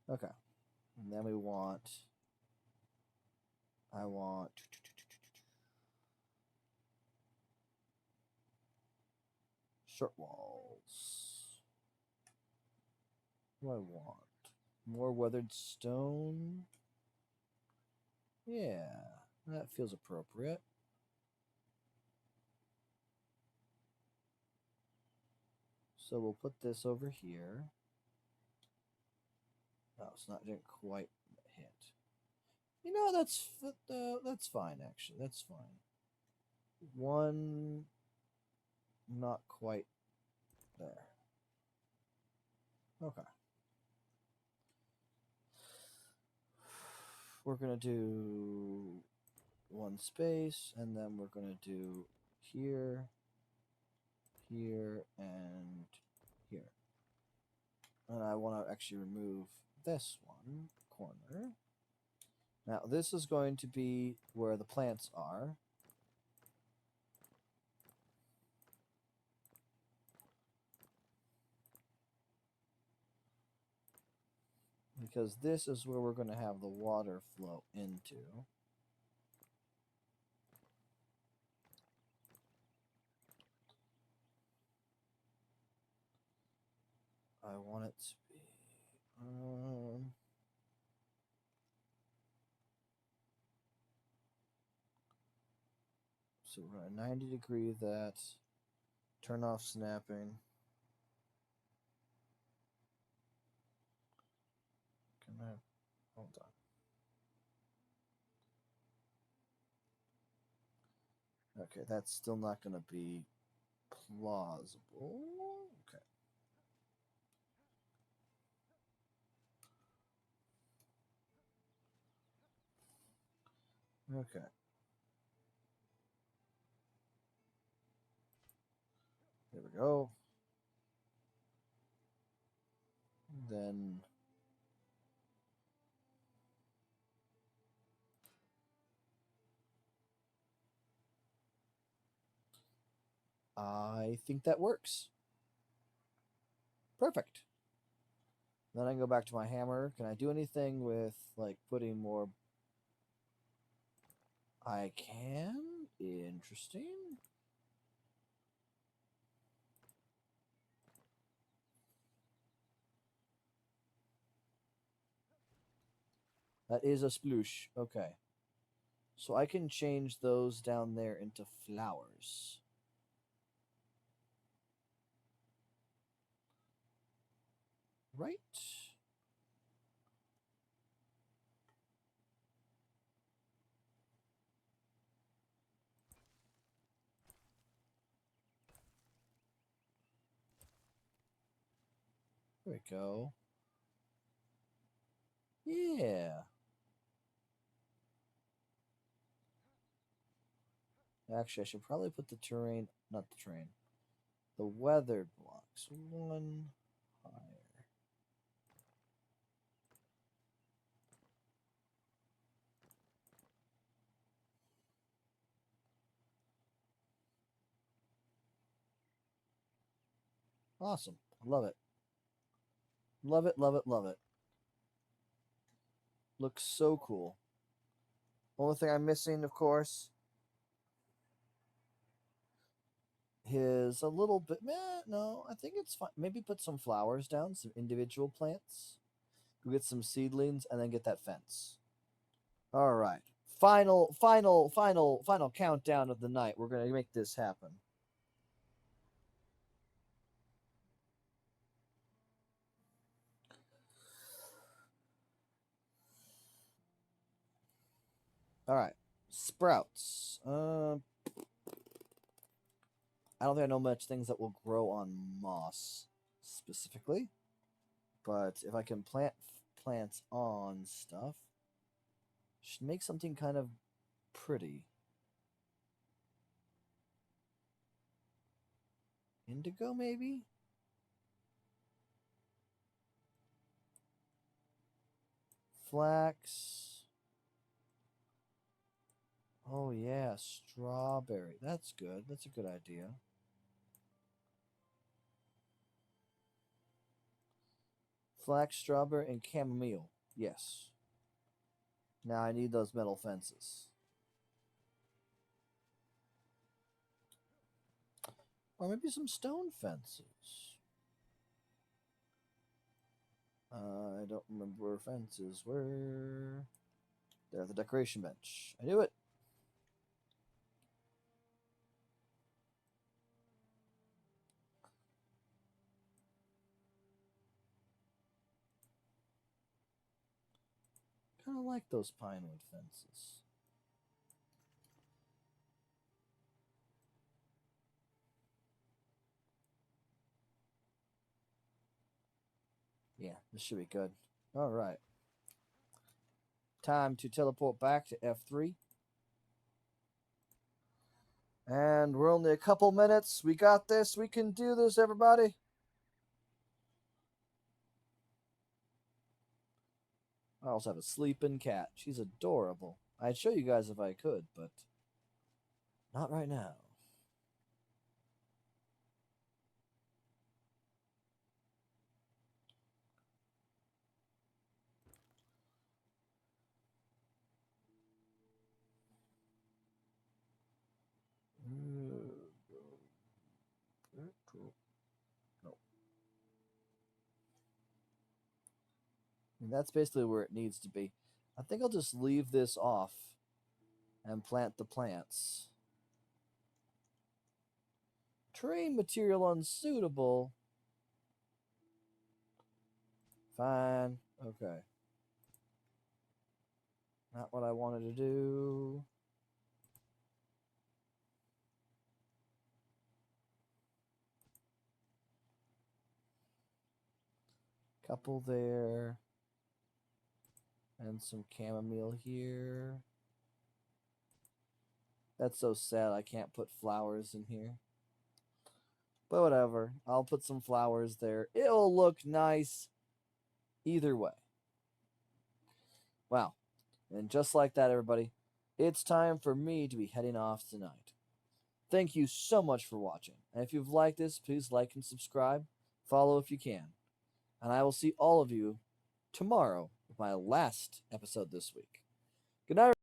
Okay. And then I want short walls. What do I want? More weathered stone. Yeah, that feels appropriate. So we'll put this over here. No, it's not didn't quite hit. You know, that's fine actually. That's fine. One, not quite there. Okay. We're gonna do one space, and then we're gonna do here, here, and here. And I want to actually remove this one corner. Now this is going to be where the plants are. Because this is where we're going to have the water flow into. I want it to be... so we're going to 90 degree that. Turn off snapping. Can I... Hold on. Okay, that's still not going to be plausible. Okay. Okay. There we go. Then I think that works. Perfect. Then I can go back to my hammer. Can I do anything with like putting more? I can. Interesting. That is a sploosh. Okay. So I can change those down there into flowers. Right? There we go. Yeah. Actually, I should probably put the terrain, not the terrain, the weathered blocks one higher. Awesome. Love it. Love it, love it, love it. Looks so cool. Only thing I'm missing, of course, is a little bit. No, I think it's fine. Maybe put some flowers down, some individual plants. Go get some seedlings, and then get that fence. All right. Final countdown of the night. We're gonna make this happen. All right, sprouts. I don't think I know much things that will grow on moss specifically, but if I can plant plants on stuff, should make something kind of pretty. Indigo, maybe? Flax. Oh, yeah, strawberry. That's good. That's a good idea. Flax, strawberry, and chamomile. Yes. Now I need those metal fences. Or maybe some stone fences. I don't remember where fences were. There's the decoration bench. I knew it. Kind of like those pine wood fences. Yeah, this should be good. All right. Time to teleport back to F3. And we're only a couple minutes. We got this. We can do this, everybody. I also have a sleeping cat. She's adorable. I'd show you guys if I could, but not right now. No. And that's basically where it needs to be. I think I'll just leave this off and plant the plants. Terrain material unsuitable. Fine. Okay. Not what I wanted to do. Couple there. And some chamomile here. That's so sad I can't put flowers in here. But whatever. I'll put some flowers there. It'll look nice either way. Wow. And just like that, everybody, it's time for me to be heading off tonight. Thank you so much for watching. And if you've liked this, please like and subscribe. Follow if you can. And I will see all of you tomorrow with my last episode this week. Good night.